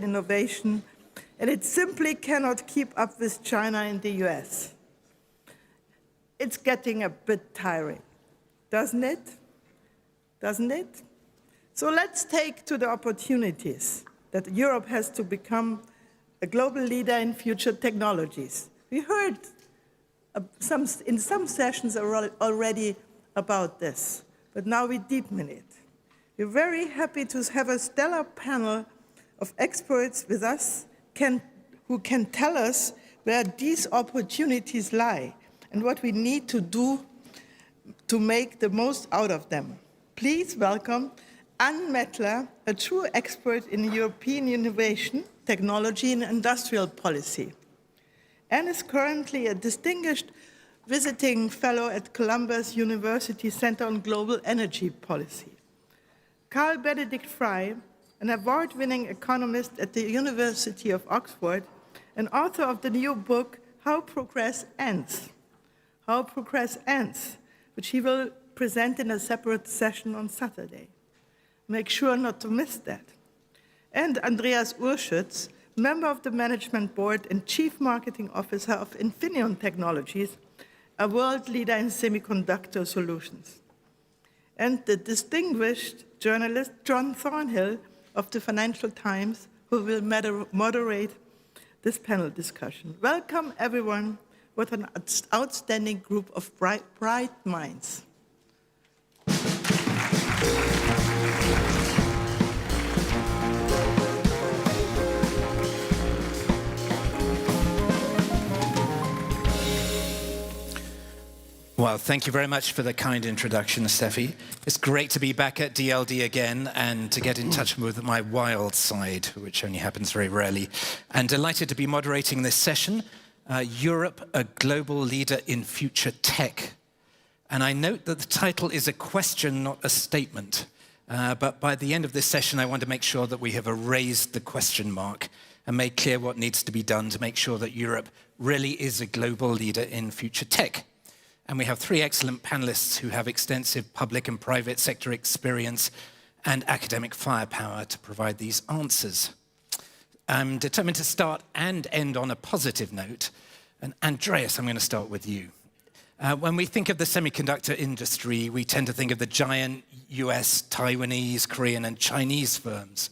innovation, and it simply cannot keep up with China and the US. It's getting a bit tiring, doesn't it? Doesn't it? So let's take to the opportunities that Europe has to become a global leader in future technologies. We heard in some sessions already about this, but now we deepen it. We're very happy to have a stellar panel of experts with us who can tell us where these opportunities lie and what we need to do to make the most out of them. Please welcome Anne Mettler, a true expert in European innovation, technology and industrial policy. Anne is currently a distinguished visiting fellow at Columbia University Center on Global Energy Policy. Carl Benedict Frey, an award-winning economist at the University of Oxford, and author of the new book, How Progress Ends. How Progress Ends, which he will present in a separate session on Saturday. Make sure not to miss that. And Andreas Urschütz, member of the management board and chief marketing officer of Infineon Technologies, a world leader in semiconductor solutions. And the distinguished journalist John Thornhill of the Financial Times, who will moderate this panel discussion. Welcome, everyone. What an outstanding group of bright minds. Well, thank you very much for the kind introduction, Steffi. It's great to be back at DLD again and to get in touch with my wild side, which only happens very rarely. And delighted to be moderating this session, Europe, a global leader in future tech. And I note that the title is a question, not a statement. But by the end of this session, I want to make sure that we have erased the question mark and made clear what needs to be done to make sure that Europe really is a global leader in future tech. And we have three excellent panelists who have extensive public and private sector experience and academic firepower to provide these answers. I'm determined to start and end on a positive note. And Andreas, I'm going to start with you. When we think of the semiconductor industry, we tend to think of the giant US, Taiwanese, Korean, and Chinese firms.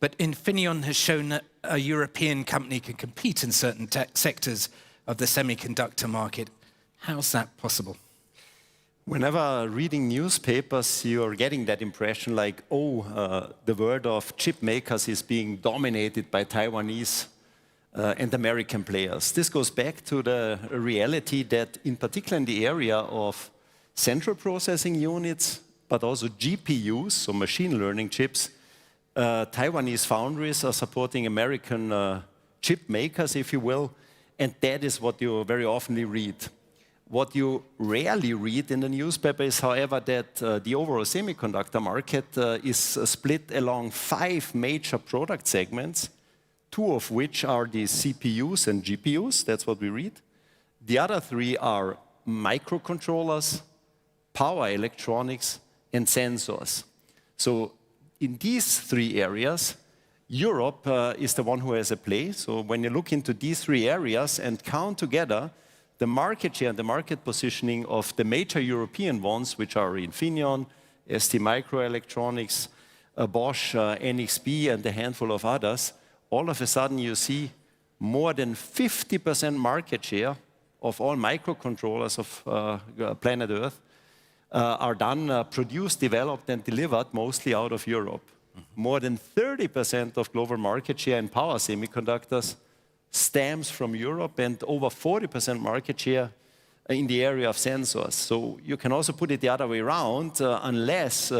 But Infineon has shown that a European company can compete in certain tech sectors of the semiconductor market. How's that possible? Whenever reading newspapers, you're getting that impression like, oh, the world of chip makers is being dominated by Taiwanese and American players. This goes back to the reality that, in particular in the area of central processing units, but also GPUs, so machine learning chips, Taiwanese foundries are supporting American chip makers, if you will, and that is what you very often read. What you rarely read in the newspaper is, however, that the overall semiconductor market is split along 5 major product segments, 2 of which are the CPUs and GPUs, that's what we read. The other 3 are microcontrollers, power electronics, and sensors. So in these 3 areas, Europe is the one who has a play. So when you look into these 3 areas and count together, the market share and the market positioning of the major European ones, which are Infineon, ST Microelectronics, Bosch, NXP, and a handful of others, all of a sudden you see more than 50% market share of all microcontrollers of planet Earth are done, produced, developed, and delivered mostly out of Europe. More than 30% of global market share in power semiconductors stems from Europe, and over 40% market share in the area of sensors. So you can also put it the other way around, unless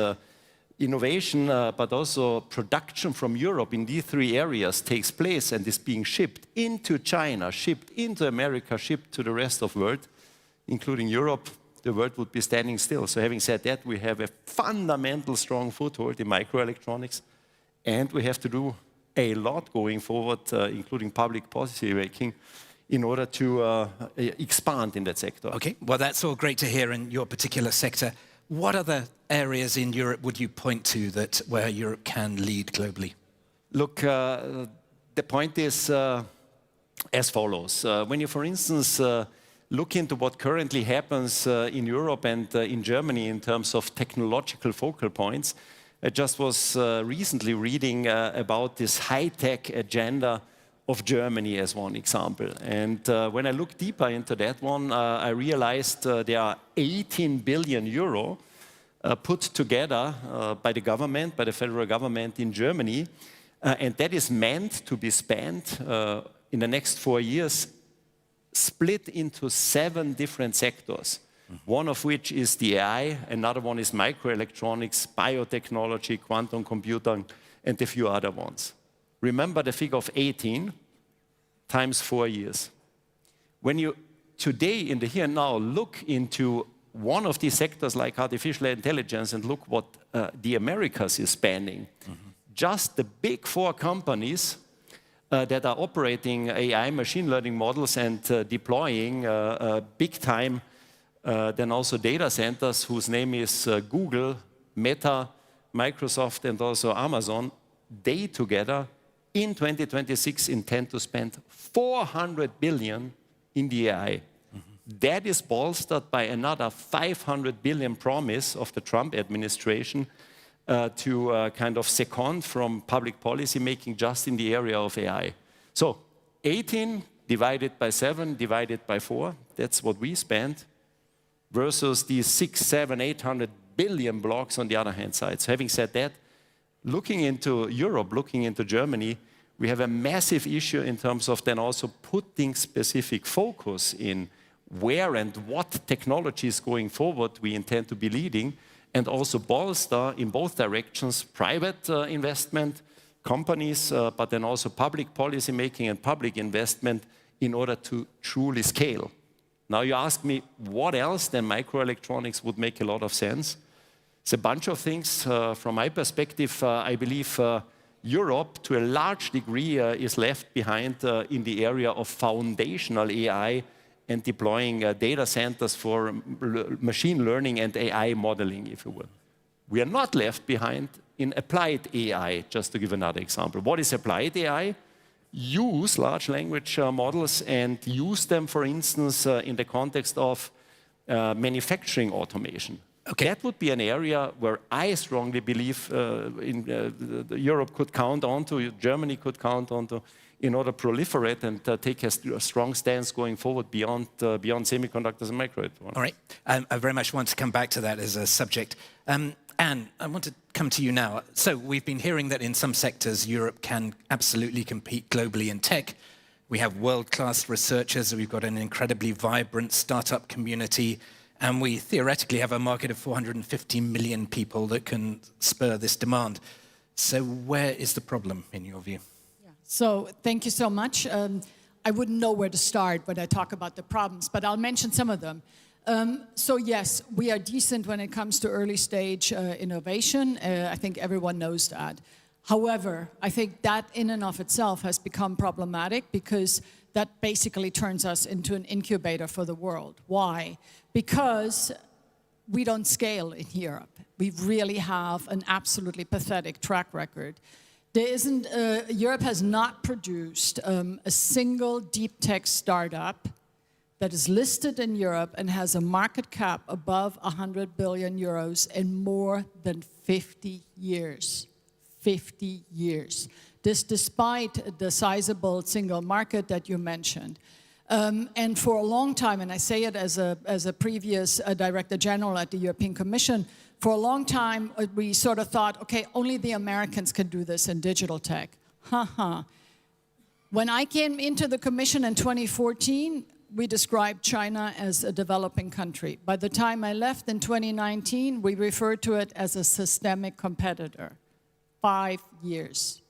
innovation, but also production from Europe in these 3 areas takes place and is being shipped into China, shipped into America, shipped to the rest of the world, including Europe, the world would be standing still. So having said that, we have a fundamental strong foothold in microelectronics, and we have to do a lot going forward, including public policy making, in order to expand in that sector. Okay, well, that's all great to hear in your particular sector. What other areas in Europe would you point to where Europe can lead globally? Look, the point is as follows. When you, for instance, look into what currently happens in Europe and in Germany in terms of technological focal points, I just was recently reading about this high-tech agenda of Germany as one example. And when I look deeper into that one, I realized there are 18 billion euro put together by the government, by the federal government in Germany, and that is meant to be spent in the next 4 years, split into 7 different sectors. One of which is the AI, another one is microelectronics, biotechnology, quantum computing, and a few other ones. Remember the figure of 18 times 4 years. When you today, in the here and now, look into one of these sectors like artificial intelligence and look what the Americas is spending, just the big 4 companies that are operating AI machine learning models and deploying big time then also data centers whose name is Google, Meta, Microsoft and also Amazon, they together in 2026 intend to spend 400 billion in the AI. That is bolstered by another 500 billion promise of the Trump administration to kind of second from public policy making just in the area of AI. So 18 divided by 7 divided by 4, that's what we spend, versus these 600, 700, 800 billion blocks on the other hand side. So having said that, looking into Europe, looking into Germany, we have a massive issue in terms of then also putting specific focus in where and what technologies going forward we intend to be leading, and also bolster in both directions private investment, companies, but then also public policy making and public investment in order to truly scale. Now you ask me, what else than microelectronics would make a lot of sense? It's a bunch of things. From my perspective, I believe Europe, to a large degree, is left behind in the area of foundational AI and deploying data centers for machine learning and AI modeling, if you will. We are not left behind in applied AI, just to give another example. What is applied AI? Use large language models and use them, for instance, in the context of manufacturing automation. Okay. That would be an area where I strongly believe Europe could count on to, Germany could count on to, in order to proliferate and take a strong stance going forward beyond semiconductors and microelectronics. All right. I very much want to come back to that as a subject. Anne, I want to come to you now. So we've been hearing that in some sectors, Europe can absolutely compete globally in tech. We have world-class researchers. We've got an incredibly vibrant startup community. And we theoretically have a market of 450 million people that can spur this demand. So where is the problem, in your view? Yeah. So thank you so much. I wouldn't know where to start when I talk about the problems, but I'll mention some of them. So yes, we are decent when it comes to early stage innovation. I think everyone knows that. However, I think that in and of itself has become problematic because that basically turns us into an incubator for the world. Why? Because we don't scale in Europe. We really have an absolutely pathetic track record. There isn't, Europe has not produced a single deep tech startup that is listed in Europe and has a market cap above 100 billion euros in more than 50 years. 50 years. This despite the sizable single market that you mentioned. And for a long time, and I say it as a previous Director General at the European Commission, for a long time we sort of thought, okay, only the Americans can do this in digital tech. When I came into the Commission in 2014, we described China as a developing country. By the time I left in 2019, we referred to it as a systemic competitor. 5 years.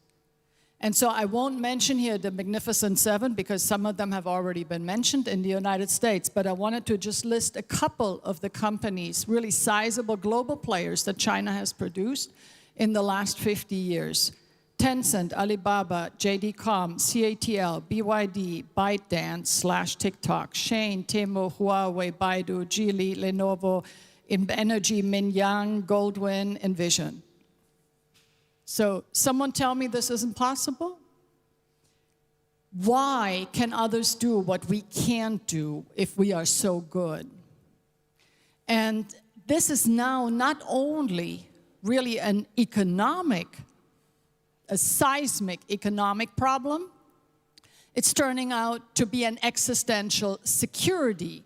And so I won't mention here the Magnificent Seven because some of them have already been mentioned in the United States, but I wanted to just list a couple of the companies, really sizable global players that China has produced in the last 50 years. Tencent, Alibaba, JD.com, CATL, BYD, ByteDance, /TikTok, Shein, Temu, Huawei, Baidu, Geely, Lenovo, Energy, Mingyang, Goldwyn, and Vision. So someone tell me this isn't possible? Why can others do what we can't do if we are so good? And this is now not only really a seismic economic problem, it's turning out to be an existential security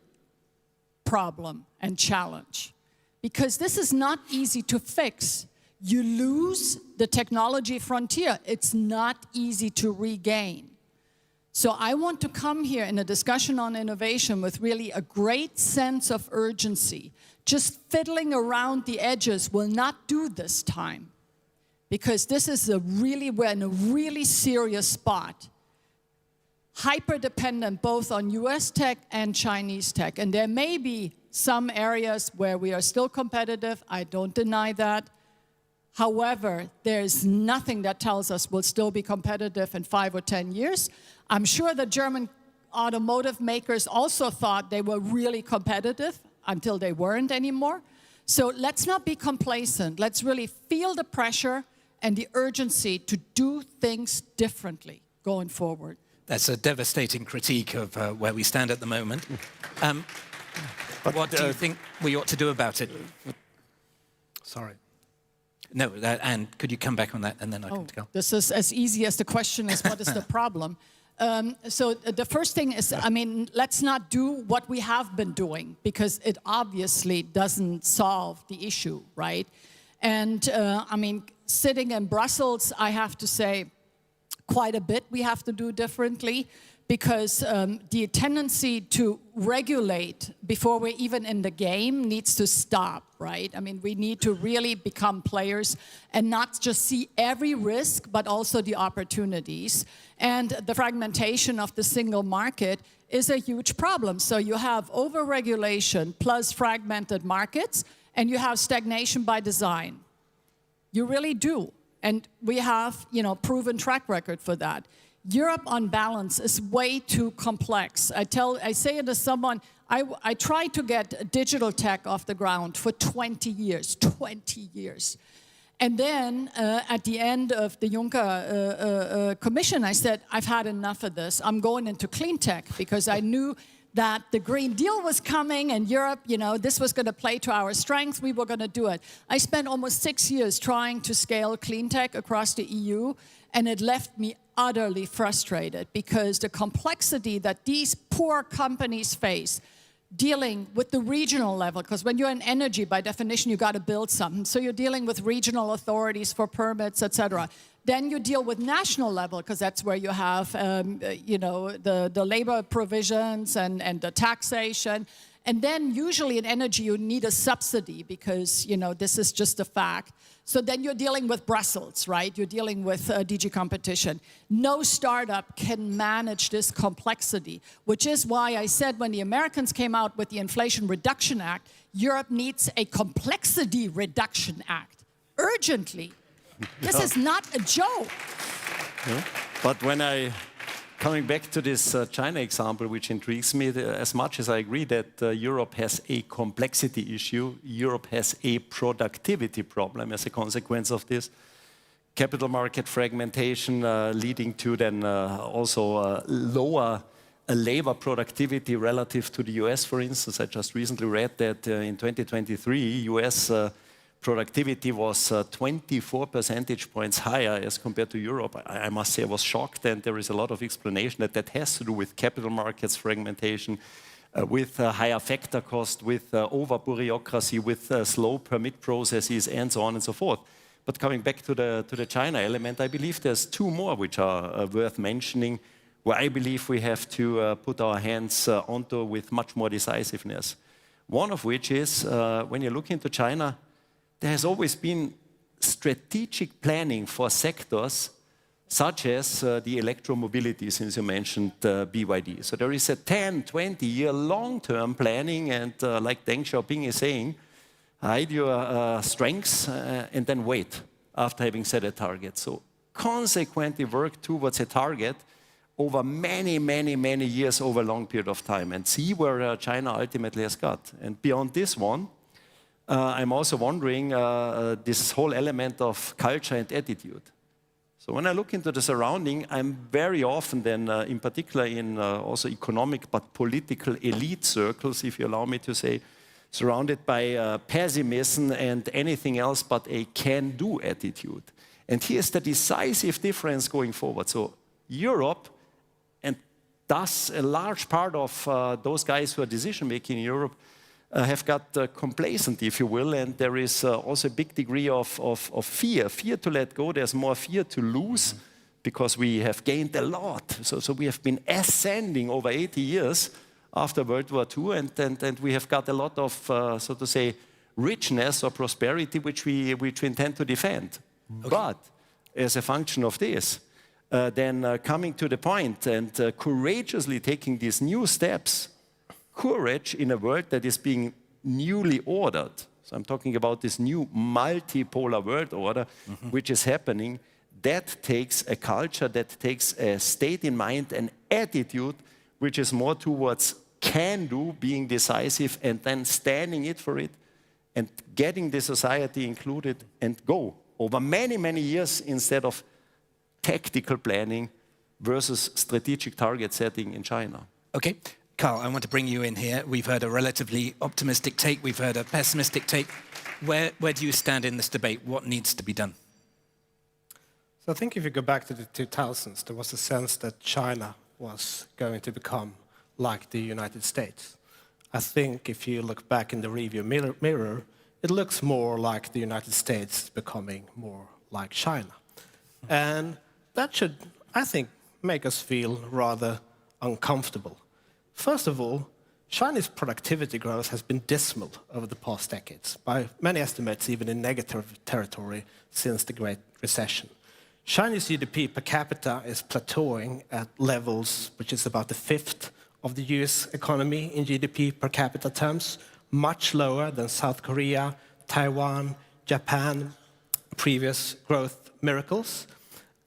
problem and challenge. Because this is not easy to fix. You lose the technology frontier. It's not easy to regain. So I want to come here in a discussion on innovation with really a great sense of urgency. Just fiddling around the edges will not do this time. Because this is we're in a really serious spot. Hyper-dependent both on US tech and Chinese tech. And there may be some areas where we are still competitive. I don't deny that. However, there's nothing that tells us we'll still be competitive in 5 or 10 years. I'm sure the German automotive makers also thought they were really competitive until they weren't anymore. So let's not be complacent. Let's really feel the pressure and the urgency to do things differently going forward. That's a devastating critique of where we stand at the moment. What do you think we ought to do about it? Sorry. No, Anne, could you come back on that and then I can go? This is as easy as the question is, what is the problem? So the first thing is, I mean, let's not do what we have been doing because it obviously doesn't solve the issue, right? And I mean, sitting in Brussels, I have to say quite a bit we have to do differently because the tendency to regulate before we're even in the game needs to stop, right? I mean, we need to really become players and not just see every risk, but also the opportunities. And the fragmentation of the single market is a huge problem. So you have over-regulation plus fragmented markets, and you have stagnation by design. You really do. And we have, proven track record for that. Europe, on balance, is way too complex. I say it to someone, I tried to get digital tech off the ground for 20 years. And then at the end of the Juncker Commission, I said, I've had enough of this. I'm going into clean tech because I knew that the Green Deal was coming and Europe, this was going to play to our strengths. We were going to do it. I spent almost 6 years trying to scale clean tech across the EU, and it left me utterly frustrated because the complexity that these poor companies face dealing with the regional level, because when you're in energy, by definition, you got to build something. So you're dealing with regional authorities for permits, et cetera. Then you deal with national level, because that's where you have, the labor provisions and the taxation. And then usually in energy, you need a subsidy because, this is just a fact. So then you're dealing with Brussels, right? You're dealing with DG competition. No startup can manage this complexity, which is why I said when the Americans came out with the Inflation Reduction Act, Europe needs a Complexity Reduction Act urgently. This is not a joke. Yeah. But coming back to this China example, which intrigues me, as much as I agree that Europe has a complexity issue, Europe has a productivity problem as a consequence of this. Capital market fragmentation leading to then also lower labor productivity relative to the US, for instance. I just recently read that in 2023, US productivity was 24 percentage points higher as compared to Europe. I must say I was shocked, and there is a lot of explanation that has to do with capital markets fragmentation, with higher factor cost, with over-bureaucracy, with slow permit processes, and so on and so forth. But coming back to the China element, I believe there's two more which are worth mentioning, where I believe we have to put our hands onto with much more decisiveness. One of which is, when you look into China, there has always been strategic planning for sectors such as the electromobility, since you mentioned BYD. So there is a 10, 20-year long-term planning, and like Deng Xiaoping is saying, hide your strengths and then wait after having set a target. So consequently work towards a target over many, many, many years over a long period of time and see where China ultimately has got. And beyond this one, I'm also wondering this whole element of culture and attitude. So when I look into the surrounding, I'm very often then, in particular in also economic but political elite circles, if you allow me to say, surrounded by pessimism and anything else but a can-do attitude. And here's the decisive difference going forward. So Europe, and thus a large part of those guys who are decision-making in Europe, have got complacent, if you will, and there is also a big degree of fear to let go. There's more fear to lose because we have gained a lot. So we have been ascending over 80 years after World War II, and we have got a lot of, so to say, richness or prosperity which we intend to defend. Okay. But as a function of this, then coming to the point and courageously taking these new steps, courage in a world that is being newly ordered. So I'm talking about this new multipolar world order, which is happening. That takes a culture, that takes a state in mind, an attitude, which is more towards can-do, being decisive, and then standing it for it, and getting the society included, and go over many, many years instead of tactical planning versus strategic target setting in China. Okay. Carl, I want to bring you in here. We've heard a relatively optimistic take. We've heard a pessimistic take. Where do you stand in this debate? What needs to be done? So I think if you go back to the 2000s, there was a sense that China was going to become like the United States. I think if you look back in the rearview mirror, it looks more like the United States becoming more like China. And that should, I think, make us feel rather uncomfortable. First of all, China's productivity growth has been dismal over the past decades, by many estimates even in negative territory since the Great Recession. Chinese GDP per capita is plateauing at levels which is about a fifth of the US economy in GDP per capita terms, much lower than South Korea, Taiwan, Japan, previous growth miracles.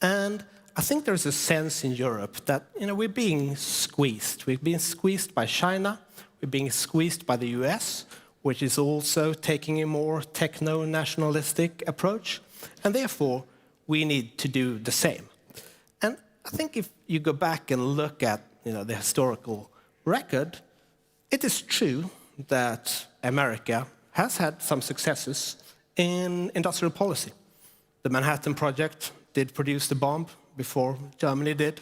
And I think there's a sense in Europe that we're being squeezed. We're being squeezed by China. We're being squeezed by the US, which is also taking a more techno-nationalistic approach. And therefore, we need to do the same. And I think if you go back and look at the historical record, it is true that America has had some successes in industrial policy. The Manhattan Project did produce the bomb before Germany did.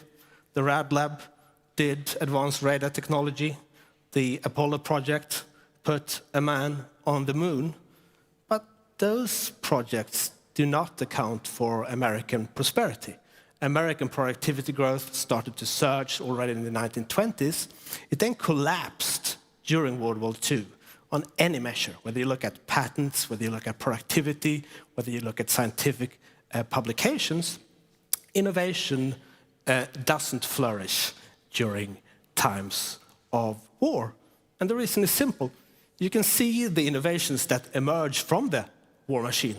The Rad Lab did advanced radar technology. The Apollo project put a man on the moon. But those projects do not account for American prosperity. American productivity growth started to surge already in the 1920s. It then collapsed during World War II on any measure, whether you look at patents, whether you look at productivity, whether you look at scientific publications. Innovation doesn't flourish during times of war. And the reason is simple. You can see the innovations that emerge from the war machine.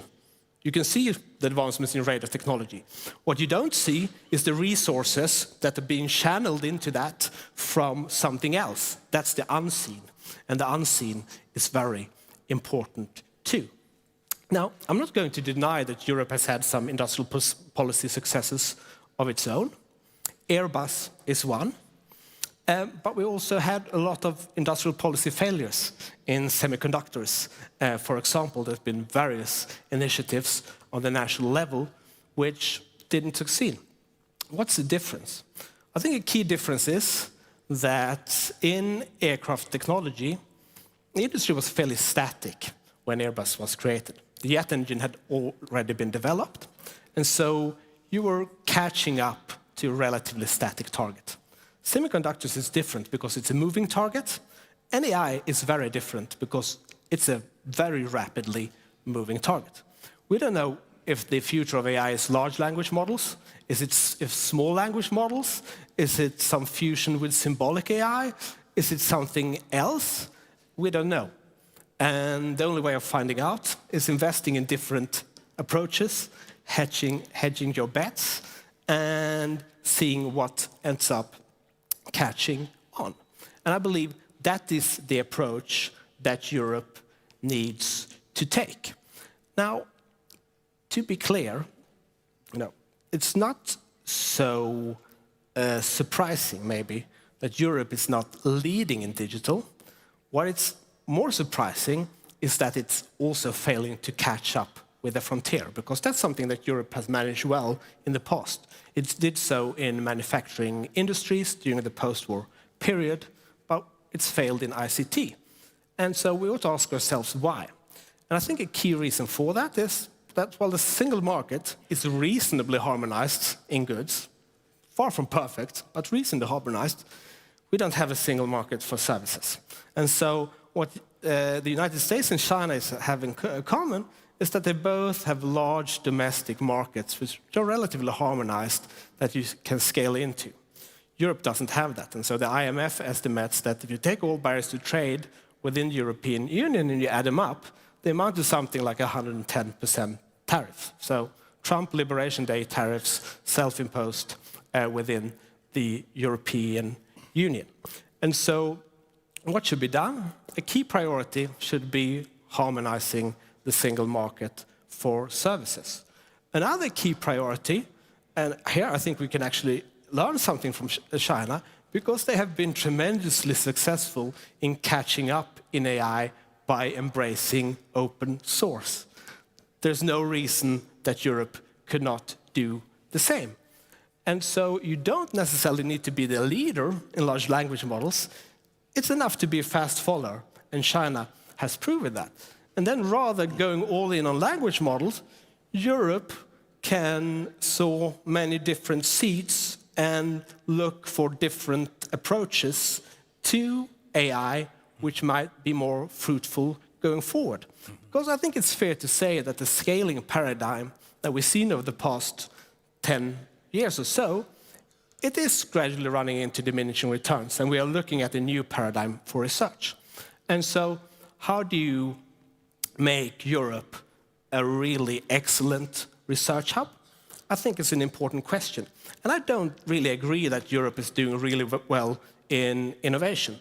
You can see the advancements in radar technology. What you don't see is the resources that are being channeled into that from something else. That's the unseen. And the unseen is very important too. Now, I'm not going to deny that Europe has had some industrial policy successes of its own. Airbus is one. But we also had a lot of industrial policy failures in semiconductors. For example, there have been various initiatives on the national level which didn't succeed. What's the difference? I think a key difference is that in aircraft technology, the industry was fairly static when Airbus was created. The jet engine had already been developed, and so you were catching up to a relatively static target. Semiconductors is different because it's a moving target, and AI is very different because it's a very rapidly moving target. We don't know if the future of AI is large language models, is it small language models, is it some fusion with symbolic AI, is it something else? We don't know. And the only way of finding out is investing in different approaches, hedging your bets, and seeing what ends up catching on. And I believe that is the approach that Europe needs to take. Now, to be clear, it's not so surprising, maybe, that Europe is not leading in digital. What it's more surprising is that it's also failing to catch up with the frontier, because that's something that Europe has managed well in the past. It did so in manufacturing industries during the post-war period, but it's failed in ICT. And so we ought to ask ourselves why. And I think a key reason for that is that while the single market is reasonably harmonized in goods, far from perfect, but reasonably harmonized, we don't have a single market for services. And so what the United States and China have in common is that they both have large domestic markets which are relatively harmonized that you can scale into. Europe doesn't have that. And so the IMF estimates that if you take all barriers to trade within the European Union and you add them up, they amount to something like 110% tariff. So Trump Liberation Day tariffs self-imposed within the European Union. And so what should be done? A key priority should be harmonizing the single market for services. Another key priority, and here I think we can actually learn something from China, because they have been tremendously successful in catching up in AI by embracing open source. There's no reason that Europe could not do the same. And so you don't necessarily need to be the leader in large language models. It's enough to be a fast follower, and China has proven that. And then rather going all in on language models, Europe can sow many different seeds and look for different approaches to AI, which might be more fruitful going forward. Because I think it's fair to say that the scaling paradigm that we've seen over the past 10 years or so, it is gradually running into diminishing returns, and we are looking at a new paradigm for research. And so how do you make Europe a really excellent research hub? I think it's an important question. And I don't really agree that Europe is doing really well in innovation.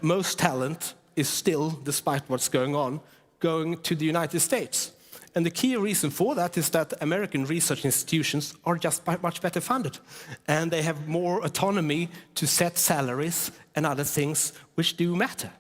Most talent is still, despite what's going on, going to the United States. And the key reason for that is that American research institutions are just much better funded. And they have more autonomy to set salaries and other things which do matter.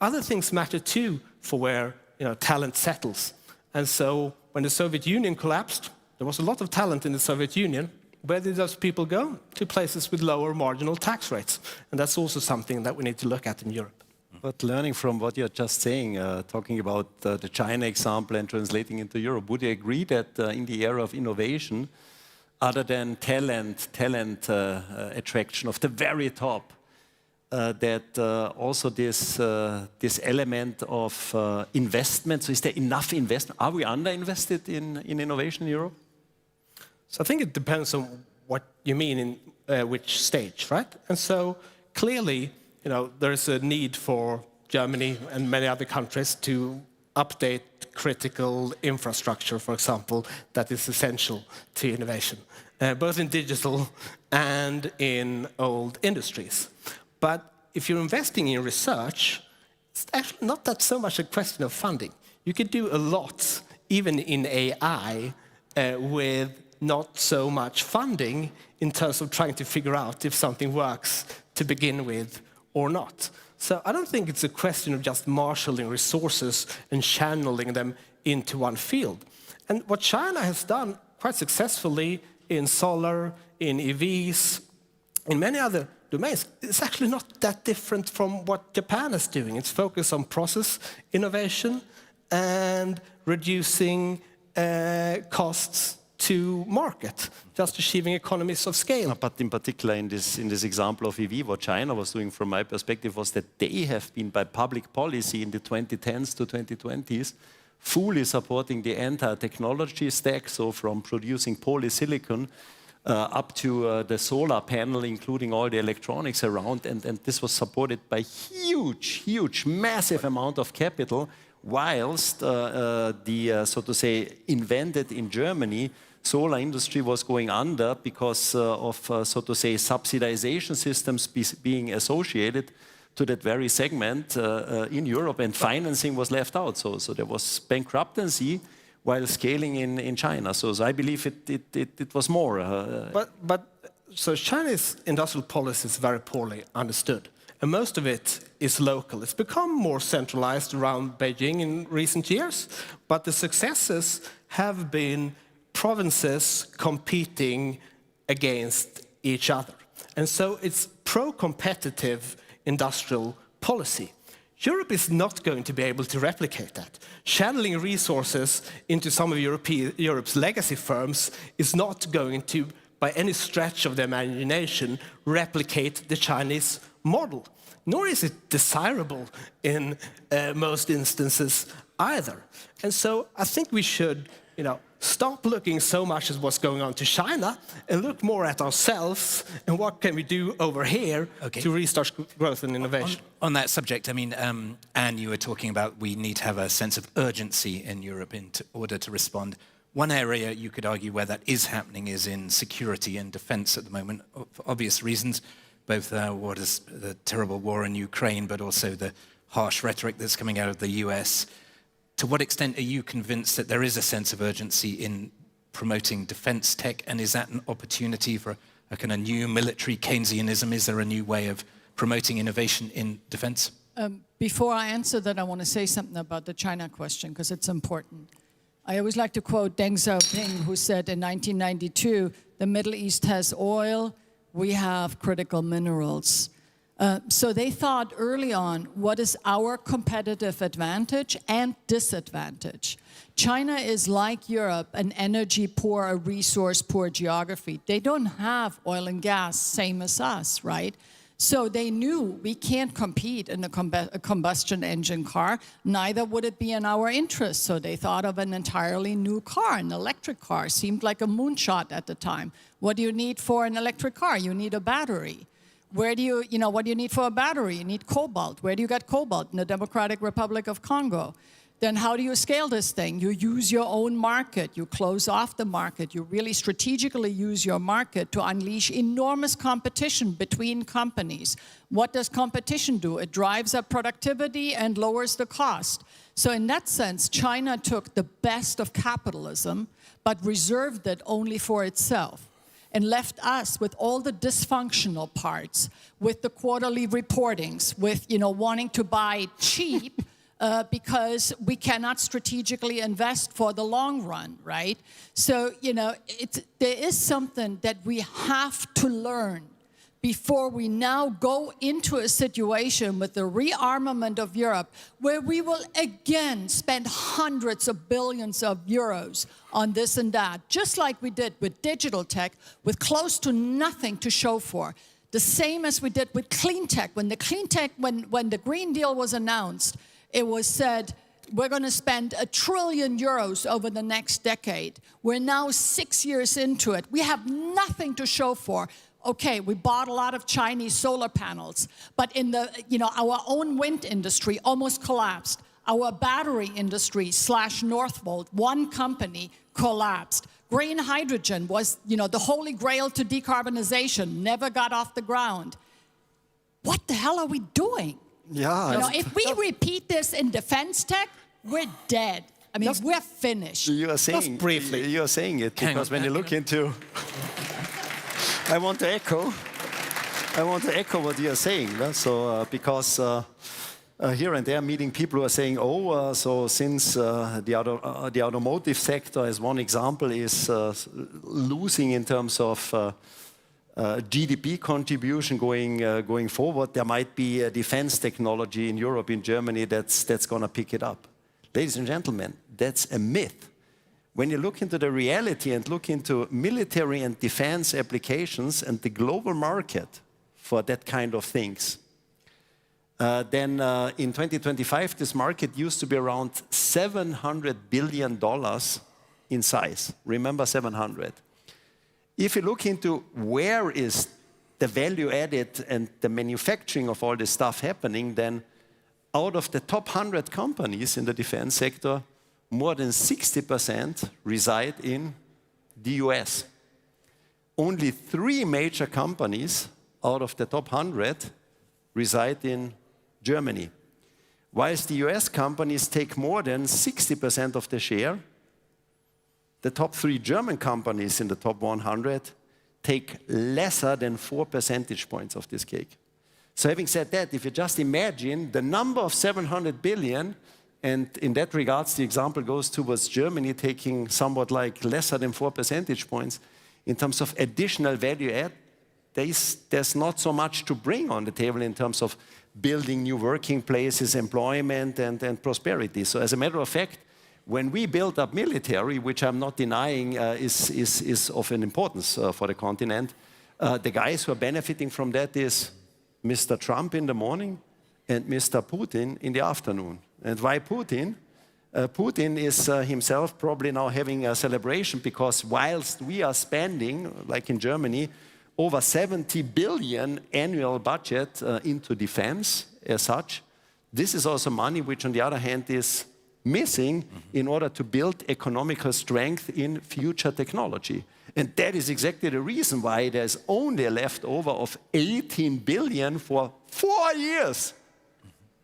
Other things matter too for where talent settles. And so when the Soviet Union collapsed, there was a lot of talent in the Soviet Union. Where did those people go? To places with lower marginal tax rates. And that's also something that we need to look at in Europe. But learning from what you're just saying, talking about the China example and translating into Europe, would you agree that in the era of innovation, other than talent attraction of the very top, that also this element of investment, so is there enough investment? Are we underinvested in innovation in Europe? So I think it depends on what you mean in which stage, right? And so clearly, there is a need for Germany and many other countries to update critical infrastructure, for example, that is essential to innovation, both in digital and in old industries. But if you're investing in research, it's actually not that so much a question of funding. You can do a lot, even in AI, with not so much funding in terms of trying to figure out if something works to begin with or not. So I don't think it's a question of just marshalling resources and channeling them into one field. And what China has done quite successfully in solar, in EVs, in many other domains, it's actually not that different from what Japan is doing. It's focused on process innovation and reducing costs to market, just achieving economies of scale. But in particular, in this example of EV, what China was doing from my perspective was that they have been, by public policy in the 2010s to 2020s, fully supporting the entire technology stack, so from producing polysilicon up to the solar panel, including all the electronics around, and this was supported by huge, massive amount of capital, whilst so to say, invented in Germany, solar industry was going under because of, so to say, subsidization systems being associated to that very segment in Europe, and financing was left out. So there was bankruptcy, while scaling in China. So I believe it was more. So Chinese industrial policy is very poorly understood, and most of it is local. It's become more centralized around Beijing in recent years, but the successes have been provinces competing against each other. And so it's pro-competitive industrial policy. Europe is not going to be able to replicate that. Channeling resources into some of Europe's legacy firms is not going to, by any stretch of the imagination, replicate the Chinese model. Nor is it desirable in most instances either. And so I think we should, stop looking so much at what's going on to China and look more at ourselves and what can we do over here to restart growth and innovation. On that subject, I mean, Anne, you were talking about we need to have a sense of urgency in Europe in order to respond. One area you could argue where that is happening is in security and defense at the moment, for obvious reasons, both the terrible war in Ukraine, but also the harsh rhetoric that's coming out of the US. To what extent are you convinced that there is a sense of urgency in promoting defense tech, and is that an opportunity for a kind of new military Keynesianism? Is there a new way of promoting innovation in defense? Before I answer that, I want to say something about the China question, because it's important. I always like to quote Deng Xiaoping, who said in 1992, the Middle East has oil, we have critical minerals. So they thought early on, what is our competitive advantage and disadvantage? China is like Europe, an energy-poor, a resource-poor geography. They don't have oil and gas, same as us, right? So they knew we can't compete in a combustion engine car, neither would it be in our interest. So they thought of an entirely new car, an electric car. Seemed like a moonshot at the time. What do you need for an electric car? You need a battery. Where do what do you need for a battery? You need cobalt. Where do you get cobalt? In the Democratic Republic of Congo. Then how do you scale this thing? You use your own market. You close off the market. You really strategically use your market to unleash enormous competition between companies. What does competition do? It drives up productivity and lowers the cost. So in that sense, China took the best of capitalism, but reserved it only for itself, and left us with all the dysfunctional parts, with the quarterly reportings, with wanting to buy cheap because we cannot strategically invest for the long run, right? So there is something that we have to learn before we now go into a situation with the rearmament of Europe, where we will again spend hundreds of billions of euros on this and that, just like we did with digital tech, with close to nothing to show for. The same as we did with clean tech. When the Green Deal was announced, it was said, we're going to spend €1 trillion over the next decade. We're now 6 years into it. We have nothing to show for. Okay, we bought a lot of Chinese solar panels, but in our own wind industry almost collapsed. Our battery industry / Northvolt, one company, collapsed. Green hydrogen was, the holy grail to decarbonization, never got off the ground. What the hell are we doing? Yeah. If we repeat this in defense tech, we're dead. I mean, we're finished. You are saying, just briefly. You are saying it because when you look into... I want to echo what you are saying. So because here and there, meeting people who are saying, so since the automotive sector, as one example, is losing in terms of GDP contribution going forward, there might be a defense technology in Europe, in Germany, that's going to pick it up. Ladies and gentlemen, that's a myth. When you look into the reality and look into military and defense applications and the global market for that kind of things, then in 2025, this market used to be around $700 billion in size. Remember 700. If you look into where is the value added and the manufacturing of all this stuff happening, then out of the top 100 companies in the defense sector, more than 60% reside in the US. Only 3 major companies out of the top 100 reside in Germany. Whilst the US companies take more than 60% of the share, the top 3 German companies in the top 100 take lesser than 4 percentage points of this cake. So having said that, if you just imagine the number of 700 billion, and in that regards, the example goes towards Germany taking somewhat like lesser than 4 percentage points, in terms of additional value add, there's not so much to bring on the table in terms of building new working places, employment, and prosperity. So as a matter of fact, when we build up military, which I'm not denying is of an importance for the continent, the guys who are benefiting from that is Mr. Trump in the morning and Mr. Putin in the afternoon. And why Putin? Putin is himself probably now having a celebration because whilst we are spending, like in Germany, over 70 billion annual budget into defense as such, this is also money which on the other hand is missing in order to build economical strength in future technology. And that is exactly the reason why there's only a leftover of 18 billion for 4 years,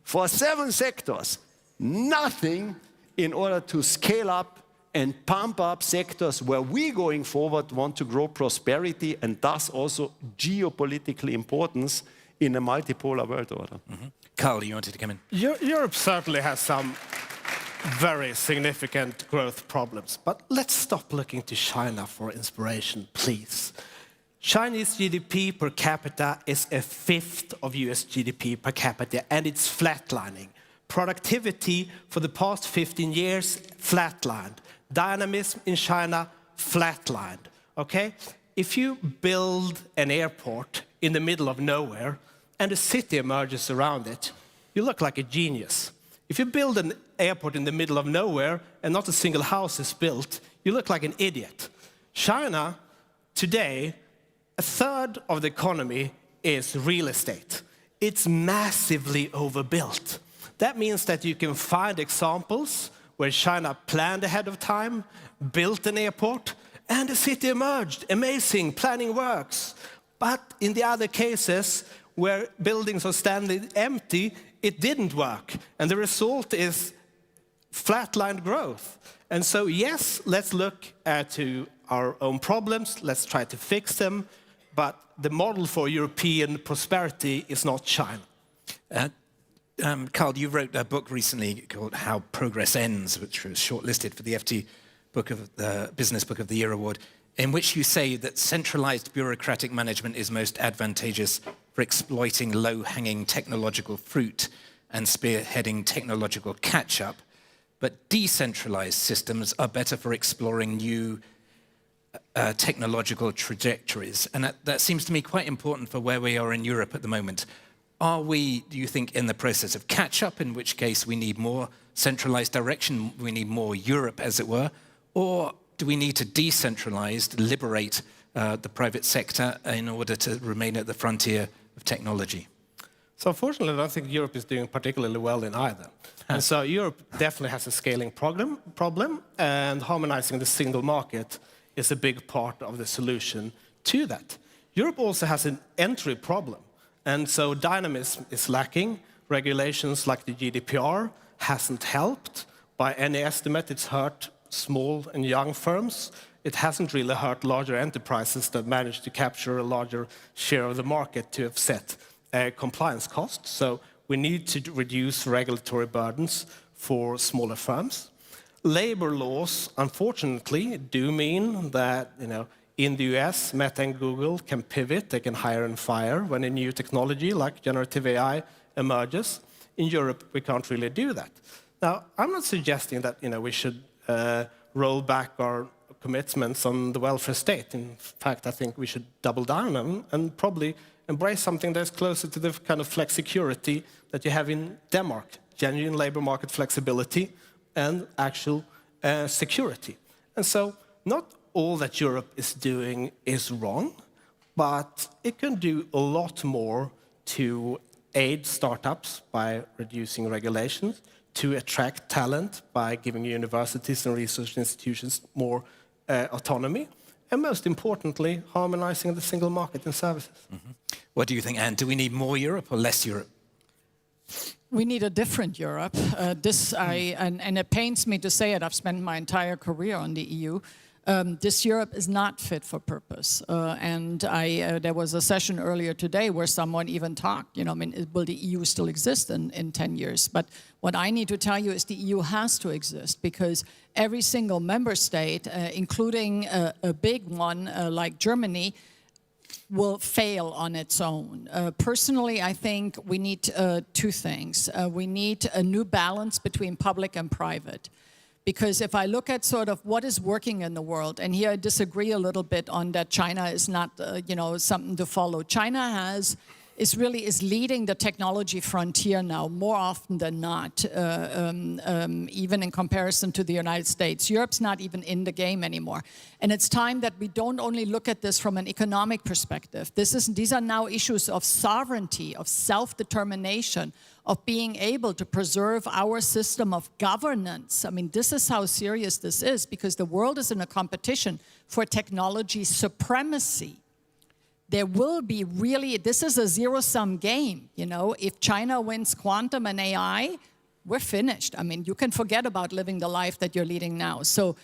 for 7 sectors. Nothing in order to scale up and pump up sectors where we going forward want to grow prosperity and thus also geopolitical importance in a multipolar world order. Carl, you wanted to come in? Europe certainly has some very significant growth problems, but let's stop looking to China for inspiration, please. Chinese GDP per capita is a fifth of US GDP per capita, and it's flatlining. Productivity for the past 15 years, flatlined. Dynamism in China, flatlined, okay? If you build an airport in the middle of nowhere and a city emerges around it, you look like a genius. If you build an airport in the middle of nowhere and not a single house is built, you look like an idiot. China, today, a third of the economy is real estate. It's massively overbuilt. That means that you can find examples where China planned ahead of time, built an airport, and the city emerged. Amazing, planning works. But in the other cases, where buildings are standing empty, it didn't work. And the result is flatlined growth. And so, yes, let's look to our own problems. Let's try to fix them. But the model for European prosperity is not China. Carl, you wrote a book recently called How Progress Ends, which was shortlisted for the FT Business Book of the Year award, in which you say that centralized bureaucratic management is most advantageous for exploiting low-hanging technological fruit and spearheading technological catch-up, but decentralized systems are better for exploring new technological trajectories. And that seems to me quite important for where we are in Europe at the moment. Are we, do you think, in the process of catch-up, in which case we need more centralized direction, we need more Europe, as it were, or do we need to decentralize, liberate the private sector in order to remain at the frontier of technology? So unfortunately, I don't think Europe is doing particularly well in either. And so Europe definitely has a scaling problem, and harmonizing the single market is a big part of the solution to that. Europe also has an entry problem. And so dynamism is lacking. Regulations like the GDPR hasn't helped. By any estimate, it's hurt small and young firms. It hasn't really hurt larger enterprises that manage to capture a larger share of the market to offset compliance costs. So we need to reduce regulatory burdens for smaller firms. Labor laws, unfortunately, do mean that, in the US, Meta and Google can pivot, they can hire and fire when a new technology like generative AI emerges. In Europe, we can't really do that. Now, I'm not suggesting that we should roll back our commitments on the welfare state. In fact, I think we should double down on them and probably embrace something that's closer to the kind of flexicurity that you have in Denmark, genuine labor market flexibility and actual security. And so, not all that Europe is doing is wrong, but it can do a lot more to aid startups by reducing regulations, to attract talent by giving universities and research institutions more autonomy, and most importantly, harmonizing the single market in services. What do you think, Anne? Do we need more Europe or less Europe? We need a different Europe. And it pains me to say it, I've spent my entire career on the EU. This Europe is not fit for purpose. And there was a session earlier today where someone even talked, I mean, will the EU still exist in 10 years? But what I need to tell you is the EU has to exist, because every single member state, including a big one like Germany, will fail on its own. Personally, I think we need two things. We need a new balance between public and private. Because if I look at sort of what is working in the world, and here I disagree a little bit on that China is not, something to follow. China is leading the technology frontier now more often than not, even in comparison to the United States. Europe's not even in the game anymore. And it's time that we don't only look at this from an economic perspective. These are now issues of sovereignty, of self-determination, of being able to preserve our system of governance. I mean, this is how serious this is, because the world is in a competition for technology supremacy. There will be this is a zero-sum game, If China wins quantum and AI, we're finished. I mean, you can forget about living the life that you're leading now. So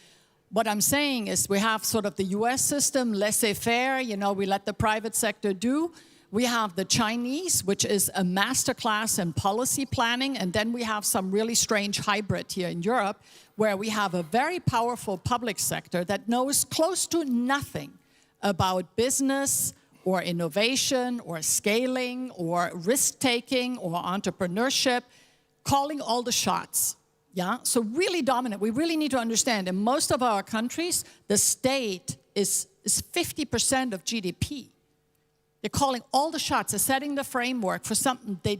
what I'm saying is we have sort of the US system, laissez-faire, we let the private sector do. We have the Chinese, which is a masterclass in policy planning, and then we have some really strange hybrid here in Europe, where we have a very powerful public sector that knows close to nothing about business or innovation or scaling or risk-taking or entrepreneurship, calling all the shots. Yeah, so really dominant. We really need to understand, in most of our countries, the state is 50% of GDP. They're calling all the shots. They're setting the framework for something they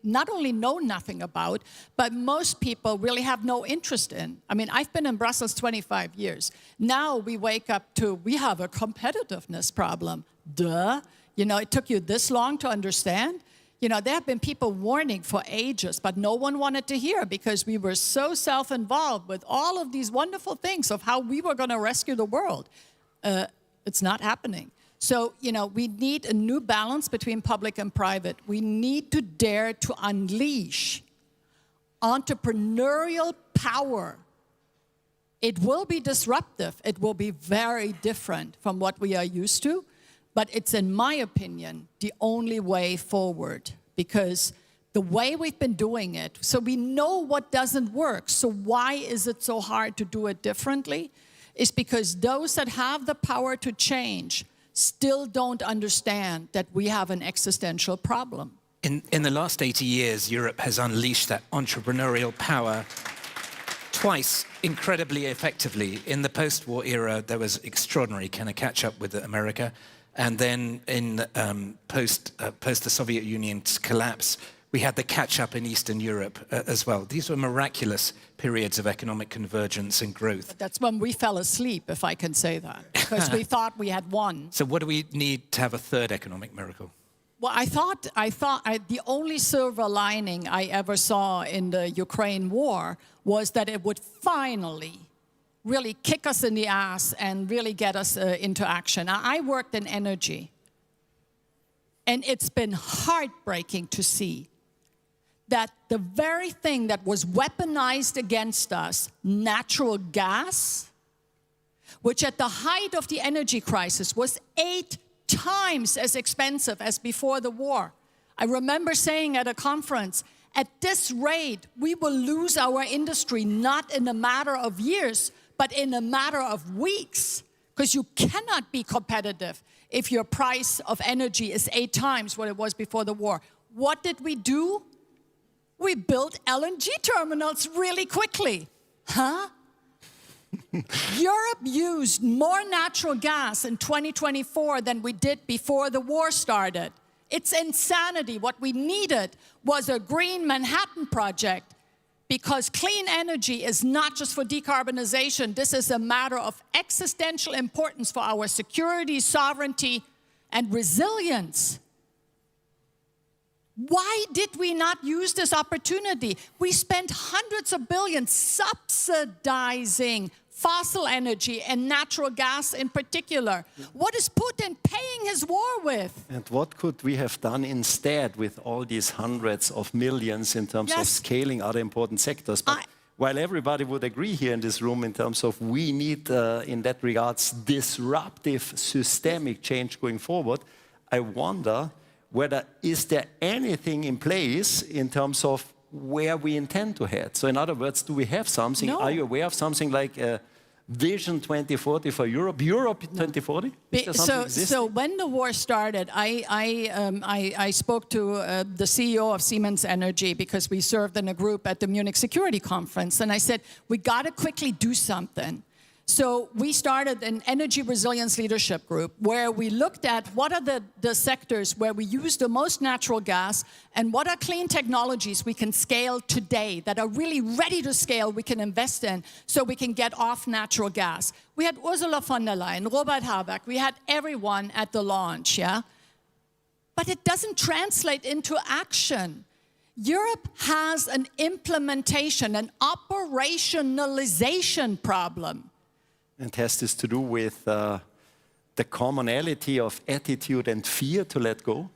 not only know nothing about, but most people really have no interest in. I mean, I've been in Brussels 25 years. Now we wake up to, we have a competitiveness problem. Duh. It took you this long to understand? There have been people warning for ages, but no one wanted to hear, because we were so self-involved with all of these wonderful things of how we were going to rescue the world. It's not happening. So, we need a new balance between public and private. We need to dare to unleash entrepreneurial power. It will be disruptive. It will be very different from what we are used to. But it's, in my opinion, the only way forward. Because the way we've been doing it, so we know what doesn't work. So why is it so hard to do it differently? It's because those that have the power to change still don't understand that we have an existential problem. In the last 80 years, Europe has unleashed that entrepreneurial power twice incredibly effectively. In the post-war era, there was extraordinary kind of catch-up with America. And then in post the Soviet Union's collapse, we had the catch-up in Eastern Europe as well. These were miraculous periods of economic convergence and growth. But that's when we fell asleep, if I can say that, because we thought we had won. So what do we need to have a third economic miracle? Well, I thought the only silver lining I ever saw in the Ukraine war was that it would finally really kick us in the ass and really get us into action. Now, I worked in energy, and it's been heartbreaking to see that the very thing that was weaponized against us, natural gas, which at the height of the energy crisis was 8 times as expensive as before the war. I remember saying at a conference, at this rate, we will lose our industry not in a matter of years, but in a matter of weeks, because you cannot be competitive if your price of energy is 8 times what it was before the war. What did we do? We built LNG terminals really quickly. Huh? Europe used more natural gas in 2024 than we did before the war started. It's insanity. What we needed was a green Manhattan project, because clean energy is not just for decarbonization. This is a matter of existential importance for our security, sovereignty, and resilience. Why did we not use this opportunity? We spent hundreds of billions subsidizing fossil energy and natural gas in particular. What is Putin paying his war with? And what could we have done instead with all these hundreds of millions in terms of scaling other important sectors? But while everybody would agree here in this room in terms of we need, in that regards, disruptive systemic change going forward, I wonder whether is there anything in place in terms of where we intend to head. So in other words, do we have something? No. Are you aware of something like Vision 2040 for Europe? Europe 2040? So when the war started, I spoke to the CEO of Siemens Energy because we served in a group at the Munich Security Conference, and I said, we got to quickly do something. So we started an energy resilience leadership group where we looked at what are the sectors where we use the most natural gas and what are clean technologies we can scale today that are really ready to scale, we can invest in so we can get off natural gas. We had Ursula von der Leyen, Robert Habeck, we had everyone at the launch, yeah? But it doesn't translate into action. Europe has an implementation, an operationalization problem. And has this to do with the commonality of attitude and fear to let go?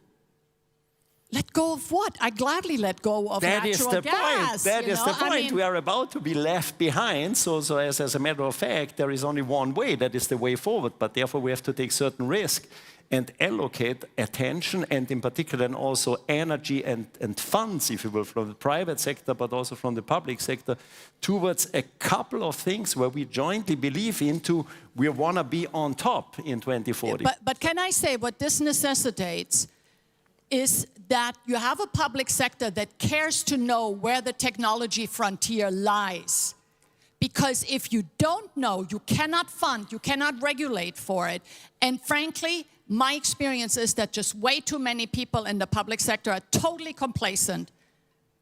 Let go of what? I gladly let go of That natural is the gas. point. That is the point. I mean, we are about to be left behind. So as a matter of fact, there is only one way. That is the way forward. But therefore, we have to take certain risk and allocate attention and in particular and also energy and funds, if you will, from the private sector, but also from the public sector, towards a couple of things where we jointly believe into we want to be on top in 2040. But can I say what this necessitates is that you have a public sector that cares to know where the technology frontier lies. Because if you don't know, you cannot fund, you cannot regulate for it. And frankly, my experience is that just way too many people in the public sector are totally complacent.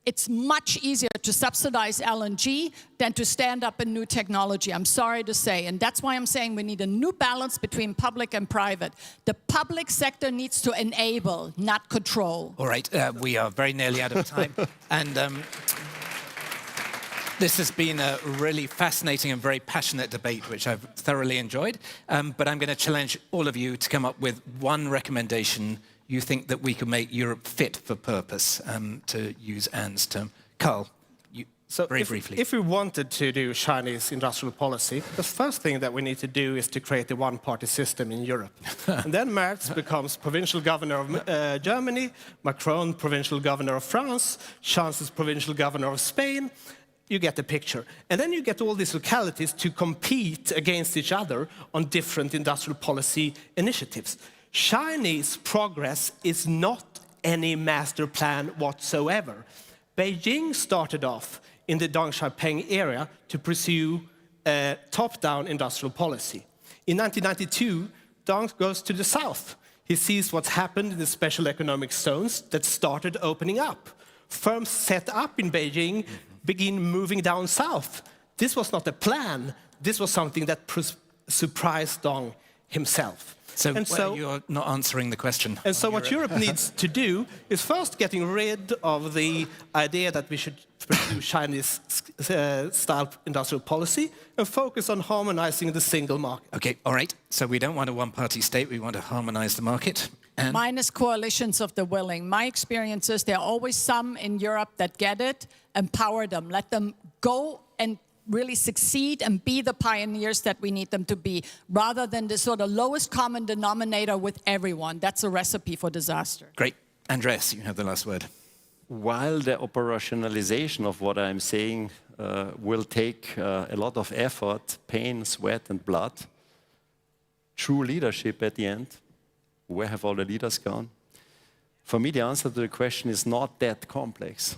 It's much easier to subsidize LNG than to stand up a new technology, I'm sorry to say. And that's why I'm saying we need a new balance between public and private. The public sector needs to enable, not control. All right, we are very nearly out of time. And this has been a really fascinating and very passionate debate, which I've thoroughly enjoyed. But I'm going to challenge all of you to come up with one recommendation you think that we can make Europe fit for purpose, to use Anne's term. Carl, very briefly. If we wanted to do Chinese industrial policy, the first thing that we need to do is to create a one-party system in Europe. And then Merz becomes provincial governor of Germany, Macron provincial governor of France, Scholz is provincial governor of Spain. You get the picture. And then you get all these localities to compete against each other on different industrial policy initiatives. Chinese progress is not any master plan whatsoever. Beijing started off in the Deng Xiaoping area to pursue a top-down industrial policy. In 1992, Deng goes to the south. He sees what's happened in the special economic zones that started opening up. Firms set up in Beijing begin moving down south. This was not a plan. This was something that surprised Deng himself. So you're not answering the question. And so what Europe needs to do is first getting rid of the idea that we should pursue Chinese-style industrial policy and focus on harmonizing the single market. Okay, all right. So we don't want a one-party state. We want to harmonize the market. And minus coalitions of the willing. My experience is there are always some in Europe that get it. Empower them. Let them go and really succeed and be the pioneers that we need them to be, rather than the sort of lowest common denominator with everyone. That's a recipe for disaster. Great. Andreas, you have the last word. While the operationalization of what I'm saying will take a lot of effort, pain, sweat, and blood, true leadership at the end, where have all the leaders gone? For me, the answer to the question is not that complex.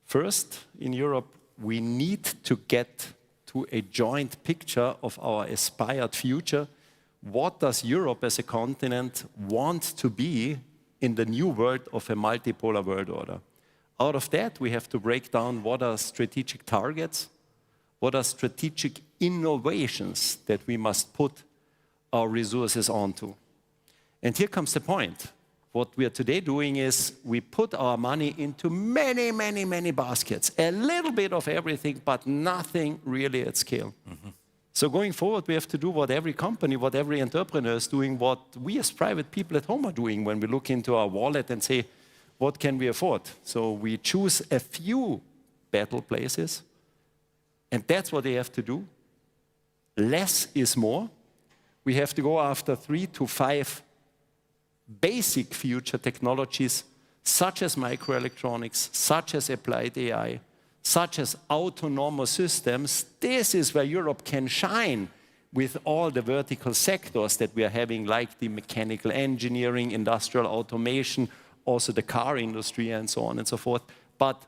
First, in Europe, we need to get to a joint picture of our aspired future. What does Europe as a continent want to be in the new world of a multipolar world order? Out of that, we have to break down what are strategic targets, what are strategic innovations that we must put our resources onto. And here comes the point. What we are today doing is we put our money into many, many, many baskets. A little bit of everything, but nothing really at scale. Mm-hmm. So going forward, we have to do what every company, what every entrepreneur is doing, what we as private people at home are doing when we look into our wallet and say, what can we afford? So we choose a few battle places, And that's what they have to do. Less is more. We have to go after 3 to 5 basic future technologies, such as microelectronics, such as applied AI, such as autonomous systems. This is where Europe can shine with all the vertical sectors that we are having, like the mechanical engineering, industrial automation, also the car industry, and so on and so forth. But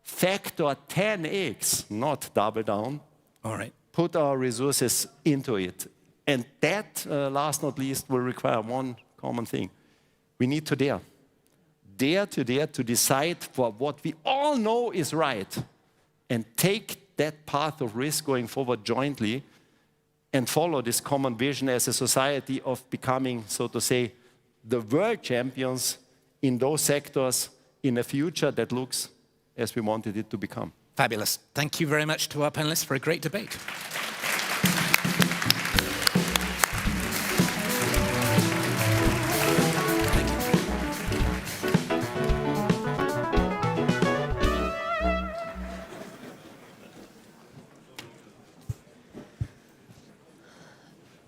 factor 10x, not double down. All right. Put our resources into it. And that, last not least, will require one common thing. We need to dare. Dare to decide for what we all know is right and take that path of risk going forward jointly and follow this common vision as a society of becoming, so to say, the world champions in those sectors in a future that looks as we wanted it to become. Fabulous. Thank you very much to our panelists for a great debate.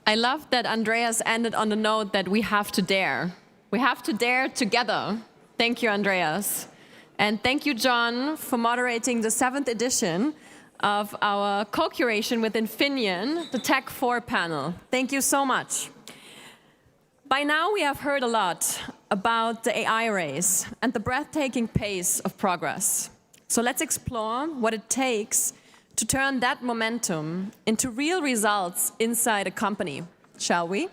I love that Andreas ended on the note that we have to dare. We have to dare together. Thank you, Andreas. And thank you, John, for moderating the 7th edition of our co-curation with Infineon, the TechFor panel. Thank you so much. By now, we have heard a lot about the AI race and the breathtaking pace of progress. So let's explore what it takes to turn that momentum into real results inside a company, shall we?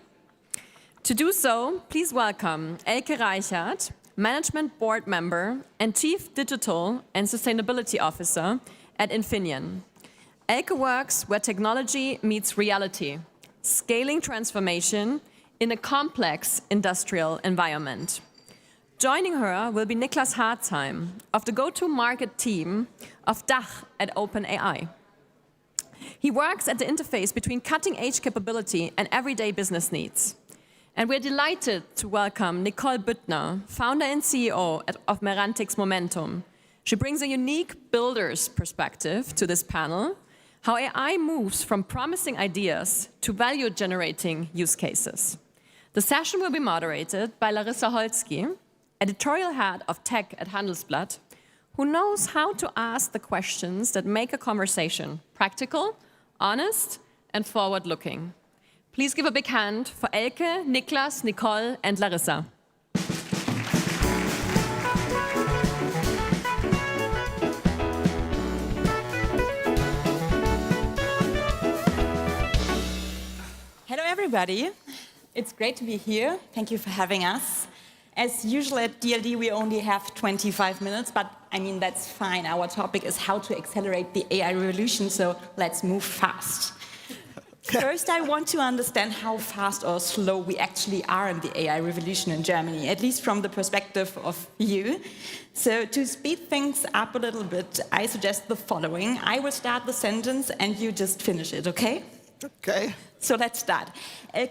To do so, please welcome Elke Reichert, Management Board Member and Chief Digital and Sustainability Officer at Infineon. Elke works where technology meets reality, scaling transformation in a complex industrial environment. Joining her will be Niklas Harzheim of the go-to-market team of DACH at OpenAI. He works at the interface between cutting-edge capability and everyday business needs. And we're delighted to welcome Nicole Büttner, founder and CEO of Merantix Momentum. She brings a unique builder's perspective to this panel, how AI moves from promising ideas to value-generating use cases. The session will be moderated by Larissa Holzki, editorial head of tech at Handelsblatt, who knows how to ask the questions that make a conversation practical, honest, and forward-looking. Please give a big hand for Elke, Niklas, Nicole, and Larissa. Hello, everybody. It's great to be here. Thank you for having us. As usual at DLD, we only have 25 minutes, but I mean, that's fine. Our topic is how to accelerate the AI revolution, so let's move fast. First, I want to understand how fast or slow we actually are in the AI revolution in Germany, at least from the perspective of you. So to speed things up a little bit, I suggest the following. I will start the sentence and you just finish it, okay? Okay. So let's start.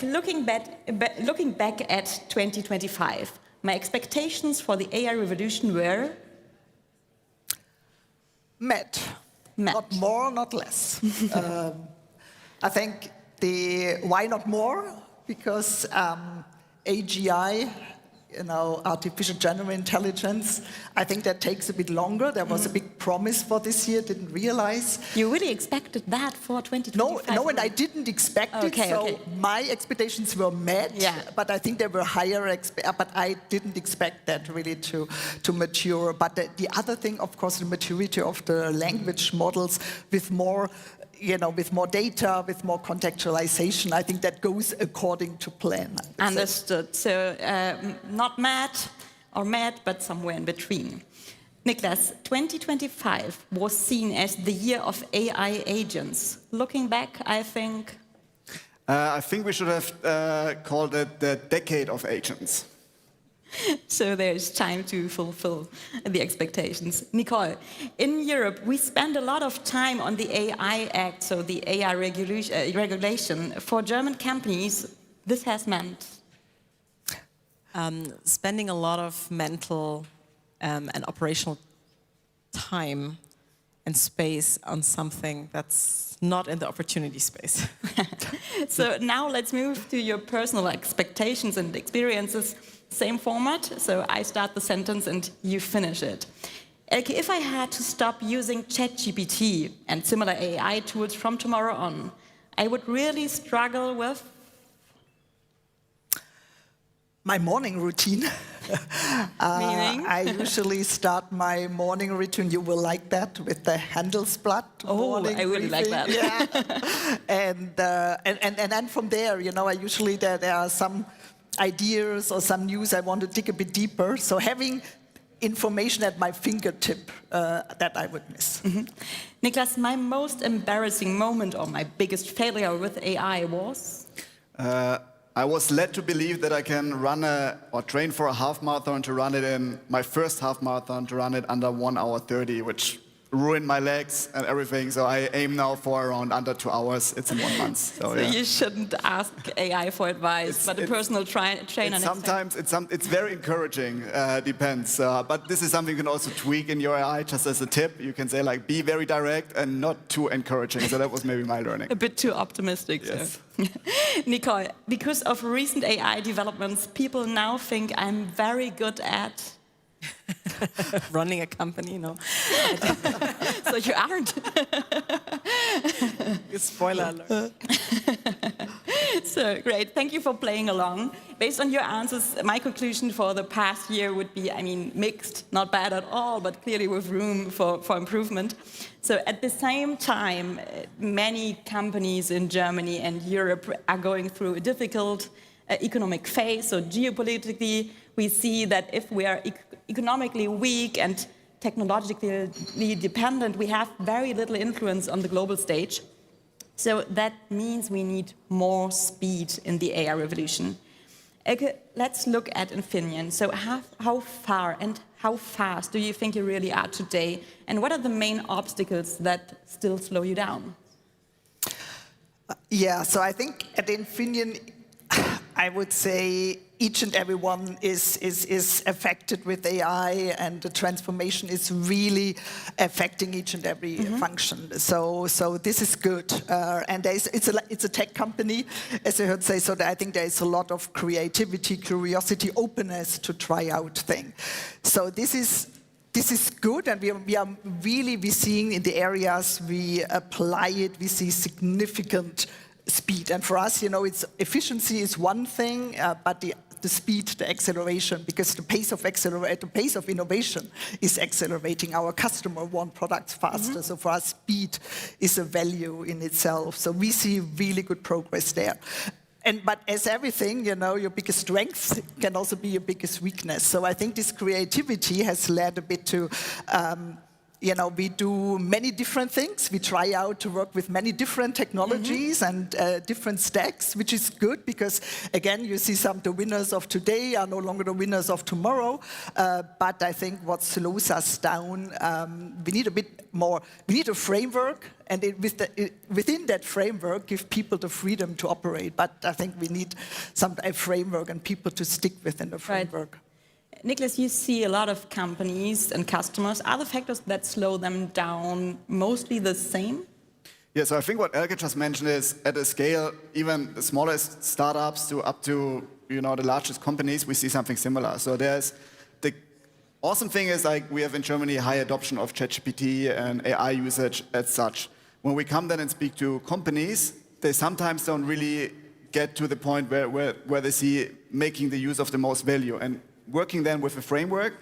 Looking back at 2025, my expectations for the AI revolution were? Met. Not more, not less. I think why not more? Because AGI, artificial general intelligence, I think that takes a bit longer. There was a big promise for this year, didn't realize. You really expected that for 2025? No, and I didn't expect it. So my expectations were met, but I think they were higher. But I didn't expect that really to mature. But the other thing, of course, the maturity of the language models with more with more data, with more contextualization, I think that goes according to plan. Understood. So not mad or mad, but somewhere in between. Niklas, 2025 was seen as the year of AI agents. Looking back, I think we should have called it the decade of agents. So there's time to fulfill the expectations. Nicole, in Europe, we spend a lot of time on the AI Act, so the AI regulation. For German companies, this has meant? Spending a lot of mental and operational time and space on something that's not in the opportunity space. So now let's move to your personal expectations and experiences. Same format, so I start the sentence and you finish it. Elke, if I had to stop using ChatGPT and similar AI tools from tomorrow on, I would really struggle with my morning routine. Meaning? I usually start my morning routine, you will like that, with the Handelsblatt morning I really like briefing. that. Yeah. And then from there, you know, I usually, there are some ideas or some news I want to dig a bit deeper. So having information at my fingertip, that I would miss. Niklas, my most embarrassing moment or my biggest failure with AI was? I was led to believe that I can run or train for a half marathon to run it in my first half marathon to run it under 1 hour 30, which ruined my legs and everything. So I aim now for around under 2 hours. It's in 1 month. So yeah. You shouldn't ask AI for advice, but a personal trainer. Sometimes it's very encouraging. Depends. But this is something you can also tweak in your AI. Just as a tip, you can say like, be very direct and not too encouraging. So that was maybe my learning. A bit too optimistic. Yes. So. Nicole, because of recent AI developments, people now think I'm very good at Running a company, no. so you aren't. Spoiler alert. So great, thank you for playing along. Based on your answers, my conclusion for the past year would be, I mean, mixed, not bad at all, but clearly with room for improvement. So at the same time, many companies in Germany and Europe are going through a difficult economic phase. So geopolitically, we see that if we are economically weak and technologically dependent, we have very little influence on the global stage. So that means we need more speed in the AI revolution. Okay, let's look at Infineon. So how far and how fast do you think you really are today? And what are the main obstacles that still slow you down? Yeah, so I think at Infineon, I would say each and every one is affected with AI, and the transformation is really affecting each and every function. So this is good, and it's a tech company, as I heard say. So I think there is a lot of creativity, curiosity, openness to try out things. So this is good, and we are really seeing in the areas we apply it, we see significant speed. And for us, you know, efficiency is one thing, but the speed, the acceleration, because the pace of innovation is accelerating. Our customer want products faster, so for us, speed is a value in itself. So we see really good progress there. But as everything, you know, your biggest strength can also be your biggest weakness. So I think this creativity has led a bit to you know, we do many different things. We try out to work with many different technologies and different stacks, which is good because, again, you see the winners of today are no longer the winners of tomorrow. But I think what slows us down, we need a bit more. We need a framework, and within that framework, give people the freedom to operate. But I think we need a framework and people to stick within the framework. Right. Niklas, you see a lot of companies and customers. Are the factors that slow them down mostly the same? Yeah, so I think what Elke just mentioned is at a scale, even the smallest startups to up to, you know, the largest companies, we see something similar. So there's the awesome thing is like we have in Germany a high adoption of ChatGPT and AI usage as such. When we come then and speak to companies, they sometimes don't really get to the point where they see making the use of the most value. And working then with a framework,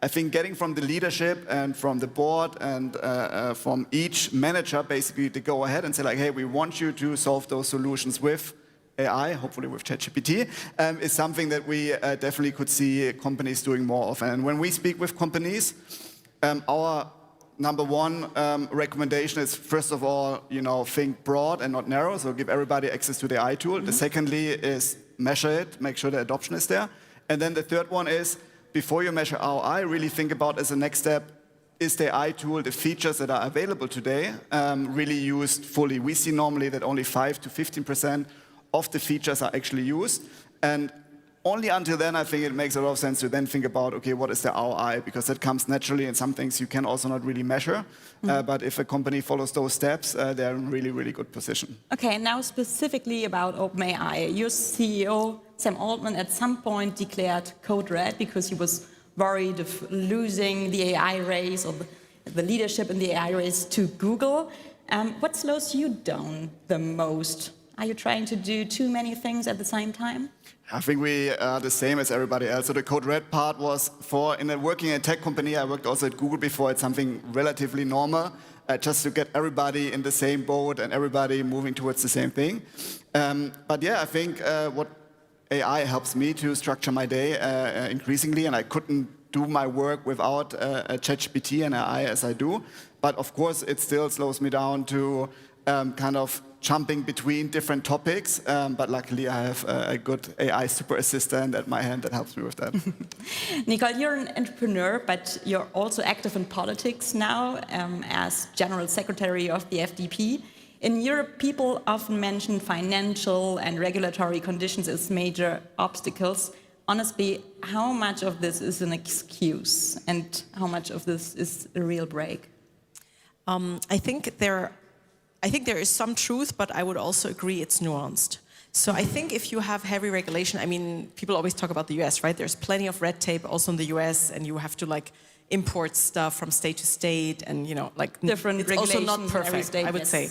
I think getting from the leadership and from the board and from each manager basically to go ahead and say like, hey, we want you to solve those solutions with AI, hopefully with ChatGPT, is something that we definitely could see companies doing more of. And when we speak with companies, our number one recommendation is, first of all, you know, think broad and not narrow, so give everybody access to the AI tool. The secondly is measure it, make sure the adoption is there. And then the third one is, before you measure ROI, really think about as a next step, is the AI tool, the features that are available today, really used fully? We see normally that only 5 to 15% of the features are actually used. And only until then, I think it makes a lot of sense to then think about, okay, what is the ROI? Because that comes naturally, and some things you can also not really measure. But if a company follows those steps, they're in a really, really good position. Okay, now specifically about OpenAI. Your CEO, Sam Altman, at some point declared code red because he was worried of losing the AI race or the leadership in the AI race to Google. What slows you down the most? Are you trying to do too many things at the same time? I think we are the same as everybody else. So the code red part was working in a tech company. I worked also at Google before. It's something relatively normal, just to get everybody in the same boat and everybody moving towards the same thing. But yeah, I think what AI helps me to structure my day increasingly, and I couldn't do my work without ChatGPT and AI as I do. But of course, it still slows me down to kind of jumping between different topics, but luckily I have a good AI super assistant at my hand that helps me with that. Nicole, you're an entrepreneur, but you're also active in politics now as General Secretary of the FDP. In Europe, people often mention financial and regulatory conditions as major obstacles. Honestly, how much of this is an excuse and how much of this is a real break? I think there is some truth, but I would also agree it's nuanced. So I think if you have heavy regulation, I mean, people always talk about the US, right? There's plenty of red tape also in the US, and you have to like import stuff from state to state, and like different it's regulations also not perfect, every state, I would say.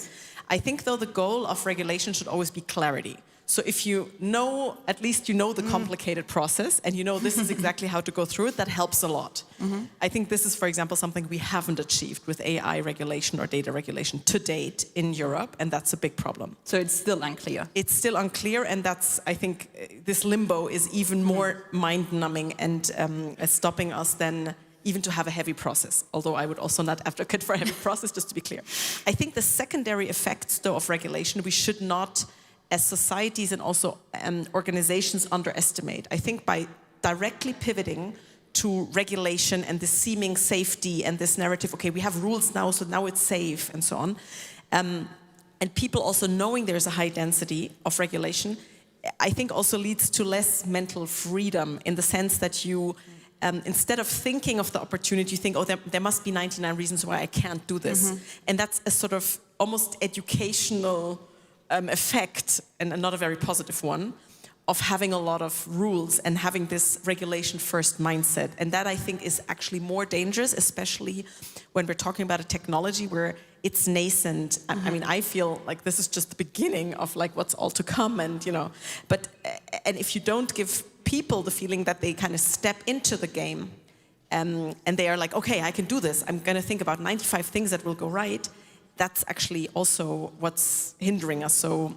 I think though the goal of regulation should always be clarity. So if you know, at least you know the complicated process and you know this is exactly how to go through it, that helps a lot. I think this is, for example, something we haven't achieved with AI regulation or data regulation to date in Europe, and that's a big problem. So it's still unclear. It's still unclear, and that's, I think, this limbo is even more mind-numbing and stopping us than even to have a heavy process, although I would also not advocate for a heavy process, just to be clear. I think the secondary effects, though, of regulation, we should not, as societies and also organizations, underestimate. I think by directly pivoting to regulation and this seeming safety and this narrative, okay, we have rules now, so now it's safe and so on, and people also knowing there's a high density of regulation, I think also leads to less mental freedom in the sense that you, instead of thinking of the opportunity, you think, oh, there must be 99 reasons why I can't do this. And that's a sort of almost educational effect, and not a very positive one, of having a lot of rules and having this regulation first mindset. And that, I think, is actually more dangerous, especially when we're talking about a technology where it's nascent. I mean, I feel like this is just the beginning of like what's all to come, and but if you don't give people the feeling that they kind of step into the game and they are like, okay, I can do this, I'm going to think about 95 things that will go right, that's actually also what's hindering us. So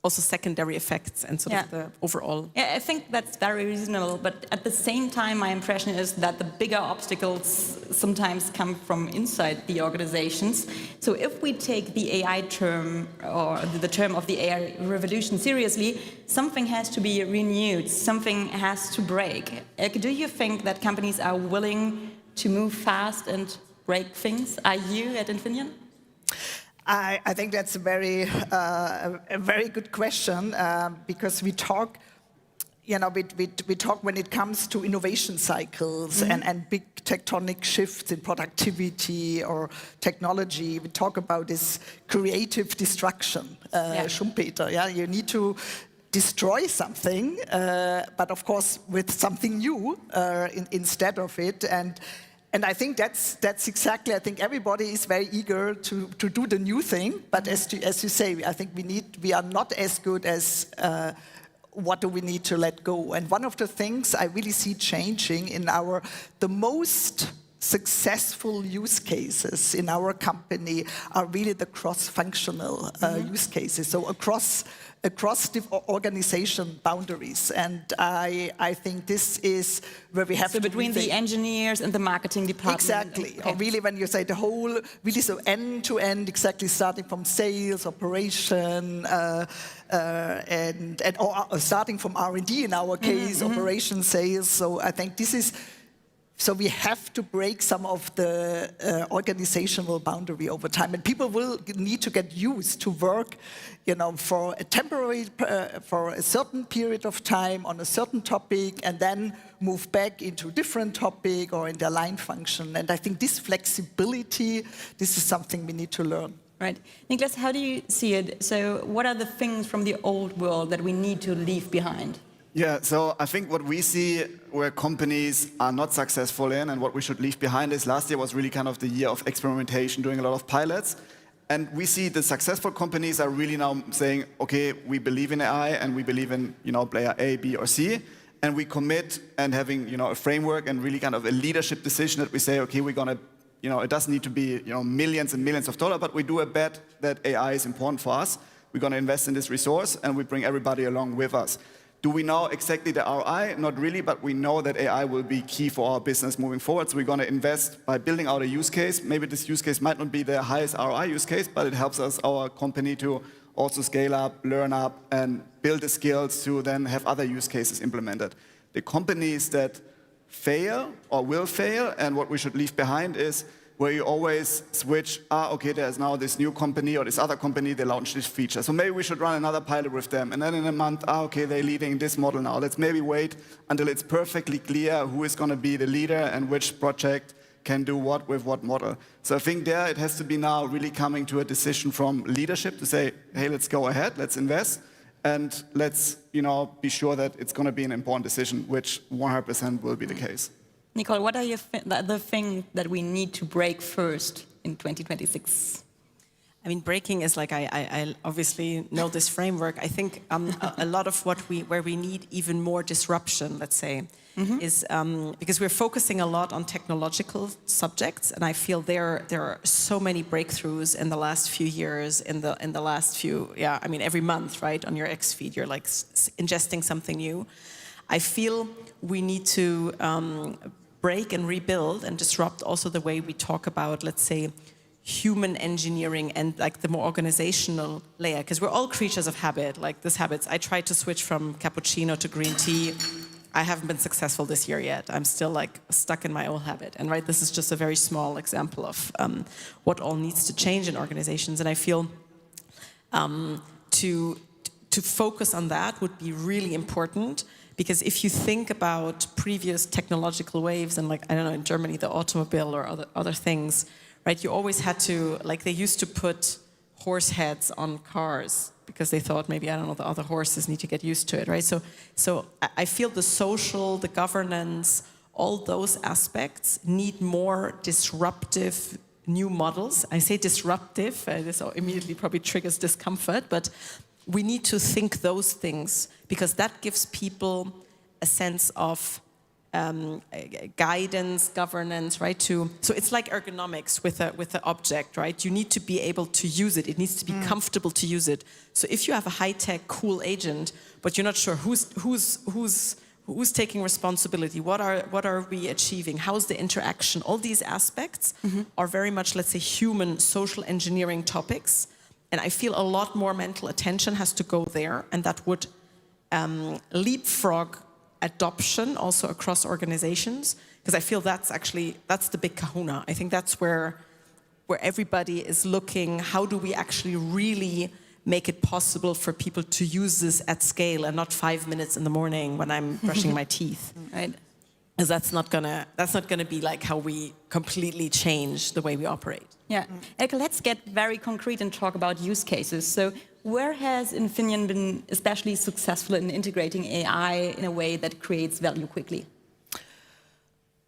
also secondary effects and sort of the overall. Yeah, I think that's very reasonable, but at the same time, my impression is that the bigger obstacles sometimes come from inside the organizations. So if we take the AI term, or the term of the AI revolution seriously, something has to be renewed, something has to break. Do you think that companies are willing to move fast and break things? Are you at Infineon? I think that's a very good question, because we talk, we talk when it comes to innovation cycles and big tectonic shifts in productivity or technology. We talk about this creative destruction, Schumpeter. Yeah, you need to destroy something, but of course with something new instead of it. And I think that's exactly. I think everybody is very eager to do the new thing, but as you say, I think we are not as good as what do we need to let go. And one of the things I really see changing in the most successful use cases in our company are really the cross-functional use cases. So across the organization boundaries, and I think this is where we have to between the engineers and the marketing department. Exactly, or really when you say the whole, really so end to end, exactly starting from sales, operation, or starting from R&D in our case, operation, sales. So I think this is So we have to break some of the organizational boundary over time, and people will need to get used to work, for a temporary, for a certain period of time on a certain topic, and then move back into a different topic or in their line function. And I think this flexibility, this is something we need to learn. Right. Niklas, how do you see it? So what are the things from the old world that we need to leave behind? Yeah, so I think what we see where companies are not successful in and what we should leave behind is last year was really kind of the year of experimentation, doing a lot of pilots. And we see the successful companies are really now saying, okay, we believe in AI and we believe in, player A, B, or C. And we commit and having, a framework and really kind of a leadership decision that we say, okay, we're going to, it doesn't need to be, millions and millions of dollars, but we do a bet that AI is important for us. We're going to invest in this resource and we bring everybody along with us. Do we know exactly the ROI? Not really, but we know that AI will be key for our business moving forward. So we're going to invest by building out a use case. Maybe this use case might not be the highest ROI use case, but it helps us, our company, to also scale up, learn up, and build the skills to then have other use cases implemented. The companies that fail or will fail, and what we should leave behind is where you always switch, okay, there's now this new company or this other company, they launched this feature. So maybe we should run another pilot with them. And then in a month, okay, they're leading this model now. Let's maybe wait until it's perfectly clear who is going to be the leader and which project can do what with what model. So I think there it has to be now really coming to a decision from leadership to say, hey, let's go ahead, let's invest, and let's be sure that it's going to be an important decision, which 100% will be the case. Nicole, what are the things that we need to break first in 2026? I mean, breaking is like, I obviously know this framework. I think a lot of where we need even more disruption, let's say, is because we're focusing a lot on technological subjects, and I feel there are so many breakthroughs in the last few years, in the last few, I mean, every month, right, on your X feed, you're like ingesting something new. I feel we need to break and rebuild and disrupt also the way we talk about, let's say, human engineering and like the more organizational layer, because we're all creatures of habit, like this habits. I tried to switch from cappuccino to green tea. I haven't been successful this year yet. I'm still like stuck in my old habit. And right, this is just a very small example of what all needs to change in organizations. And I feel to focus on that would be really important. Because if you think about previous technological waves and like, I don't know, in Germany, the automobile or other things, right? You always had to, like they used to put horse heads on cars because they thought maybe, I don't know, the other horses need to get used to it, right? So I feel the social, the governance, all those aspects need more disruptive new models. I say disruptive, this immediately probably triggers discomfort, but we need to think those things because that gives people a sense of guidance, governance, right? So it's like ergonomics with the object, right? You need to be able to use it. It needs to be comfortable to use it. So if you have a high-tech, cool agent, but you're not sure who's taking responsibility, what are we achieving, how's the interaction, all these aspects are very much, let's say, human social engineering topics. And I feel a lot more mental attention has to go there, and that would leapfrog adoption also across organizations, because I feel that's the big kahuna. I think that's where everybody is looking, how do we actually really make it possible for people to use this at scale and not 5 minutes in the morning when I'm brushing my teeth, right? Because that's not gonna be like how we completely change the way we operate. Yeah, Elke, let's get very concrete and talk about use cases. So where has Infineon been especially successful in integrating AI in a way that creates value quickly?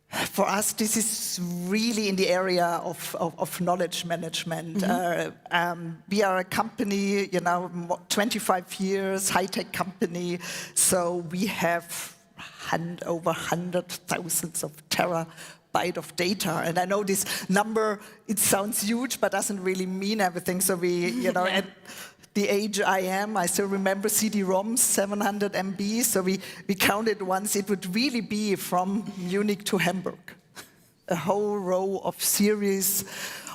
For us, this is really in the area of knowledge management. We are a company, 25 years, high-tech company, so we have over 100,000 of terabyte of data. And I know this number, it sounds huge, but doesn't really mean everything. So we, at the age I am, I still remember CD-ROMs, 700 MB. So we counted once, it would really be from Munich to Hamburg. A whole row of series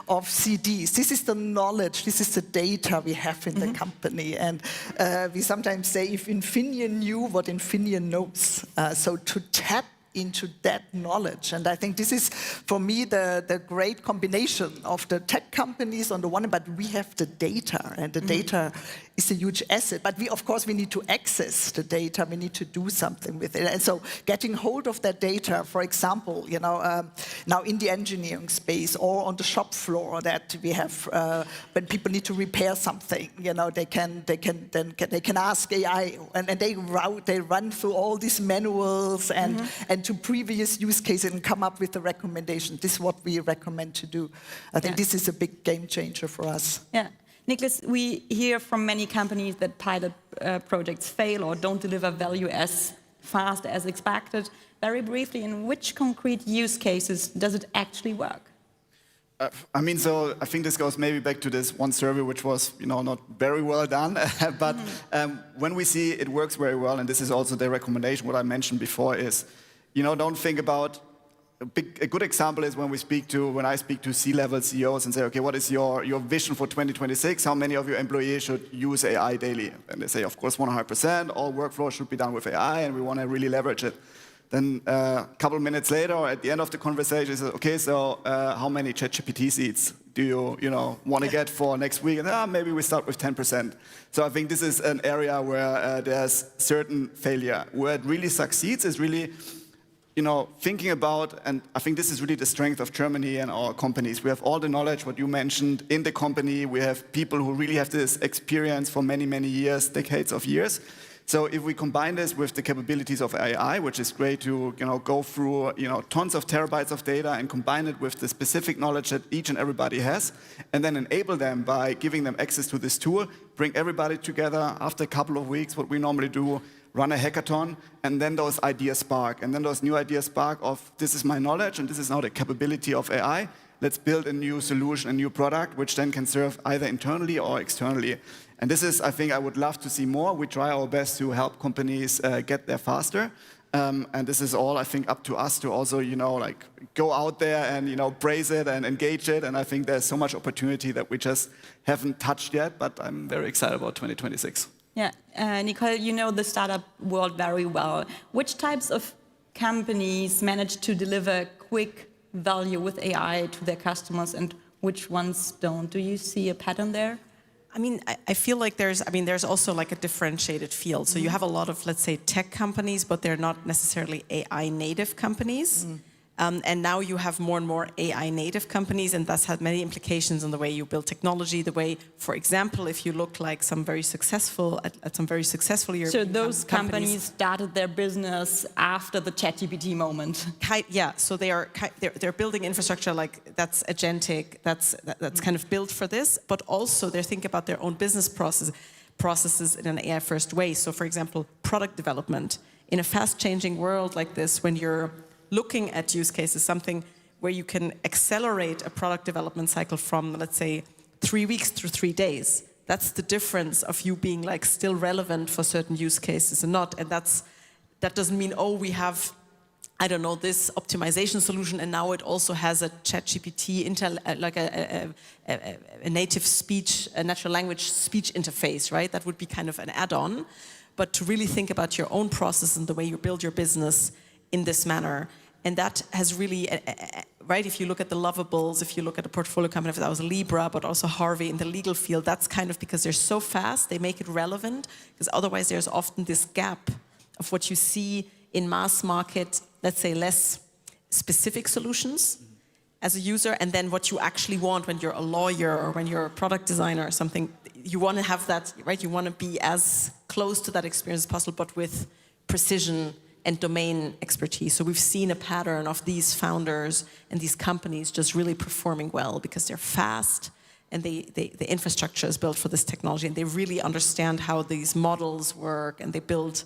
of CDs. This is the knowledge, this is the data we have in the company. And we sometimes say, if Infineon knew what Infineon knows, so to tap into that knowledge. And I think this is, for me, the great combination of the tech companies on the one hand, but we have the data, and the data is a huge asset. But we, of course, we need to access the data. We need to do something with it. And so getting hold of that data, for example, now in the engineering space or on the shop floor, that we have when people need to repair something, they can ask AI, and they run through all these manuals and to previous use cases and come up with a recommendation. This is what we recommend to do. I think this is a big game changer for us. Yeah. Nicholas, we hear from many companies that pilot projects fail or don't deliver value as fast as expected. Very briefly, in which concrete use cases does it actually work? So I think this goes maybe back to this one survey, which was, not very well done. But when we see it works very well, and this is also the recommendation, what I mentioned before is, don't think about, a good example is when I speak to C-level CEOs and say, okay, what is your vision for 2026? How many of your employees should use AI daily? And they say, of course, 100%. All workflows should be done with AI, and we want to really leverage it. Then a couple of minutes later, or at the end of the conversation, he says, okay, so how many ChatGPT seats do you want to get for next week? And maybe we start with 10%. So I think this is an area where there's certain failure. Where it really succeeds is really, thinking about, and I think this is really the strength of Germany and our companies. We have all the knowledge, what you mentioned, in the company. We have people who really have this experience for many, many years, decades of years. So if we combine this with the capabilities of AI, which is great to go through tons of terabytes of data and combine it with the specific knowledge that each and everybody has, and then enable them by giving them access to this tool, bring everybody together after a couple of weeks, what we normally do, run a hackathon, and then those ideas spark. And then those new ideas spark of, this is my knowledge, and this is now the capability of AI. Let's build a new solution, a new product, which then can serve either internally or externally. And this is, I think, I would love to see more. We try our best to help companies get there faster. And this is all, I think, up to us to also, go out there and, praise it and engage it. And I think there's so much opportunity that we just haven't touched yet. But I'm very excited about 2026. Yeah, Nicole, you know the startup world very well. Which types of companies manage to deliver quick value with AI to their customers, and which ones don't? Do you see a pattern there? I feel like there's also like a differentiated field. So you have a lot of, let's say, tech companies, but they're not necessarily AI native companies. And now you have more and more AI native companies, and that's had many implications on the way you build technology, the way, for example, if you look like some very successful European So those companies started their business after the ChatGPT moment. Yeah, so they're building infrastructure like that's agentic, that's kind of built for this, but also they're thinking about their own business processes in an AI first way. So for example, product development. In a fast changing world like this, when you're looking at use cases, something where you can accelerate a product development cycle from, let's say, 3 weeks to 3 days. That's the difference of you being like still relevant for certain use cases and not. And that doesn't mean, we have, I don't know, this optimization solution, and now it also has a ChatGPT, like a native speech, a natural language speech interface, right? That would be kind of an add-on. But to really think about your own process and the way you build your business in this manner. And that has really, right, if you look at the Lovables, if you look at a portfolio company, if that was Libra, but also Harvey in the legal field, that's kind of because they're so fast, they make it relevant, because otherwise there's often this gap of what you see in mass market, let's say less specific solutions as a user, and then what you actually want when you're a lawyer or when you're a product designer or something. You want to have that, right? You want to be as close to that experience as possible, but with precision and domain expertise. So we've seen a pattern of these founders and these companies just really performing well because they're fast and the infrastructure is built for this technology, and they really understand how these models work, and they build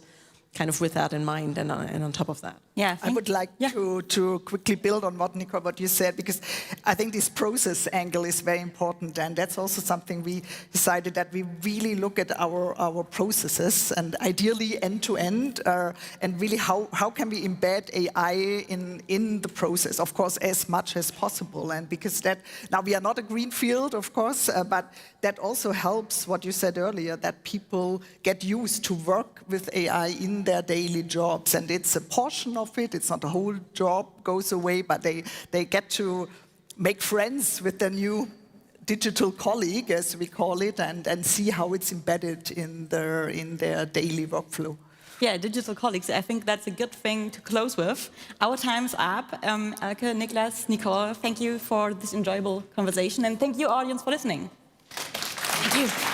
kind of with that in mind and on top of that. Yeah, I would like to quickly build on what you said, because I think this process angle is very important, and that's also something we decided that we really look at our processes, and ideally end to end, and really how can we embed AI in the process, of course, as much as possible. And because that, now we are not a green field, of course, but that also helps what you said earlier, that people get used to work with AI in in their daily jobs. And it's a portion of it. It's not the whole job goes away, but they get to make friends with their new digital colleague, as we call it, and see how it's embedded in their daily workflow. Yeah, digital colleagues. I think that's a good thing to close with. Our time's up. Elke, Niklas, Nicole, thank you for this enjoyable conversation, and thank you, audience, for listening. Thank you.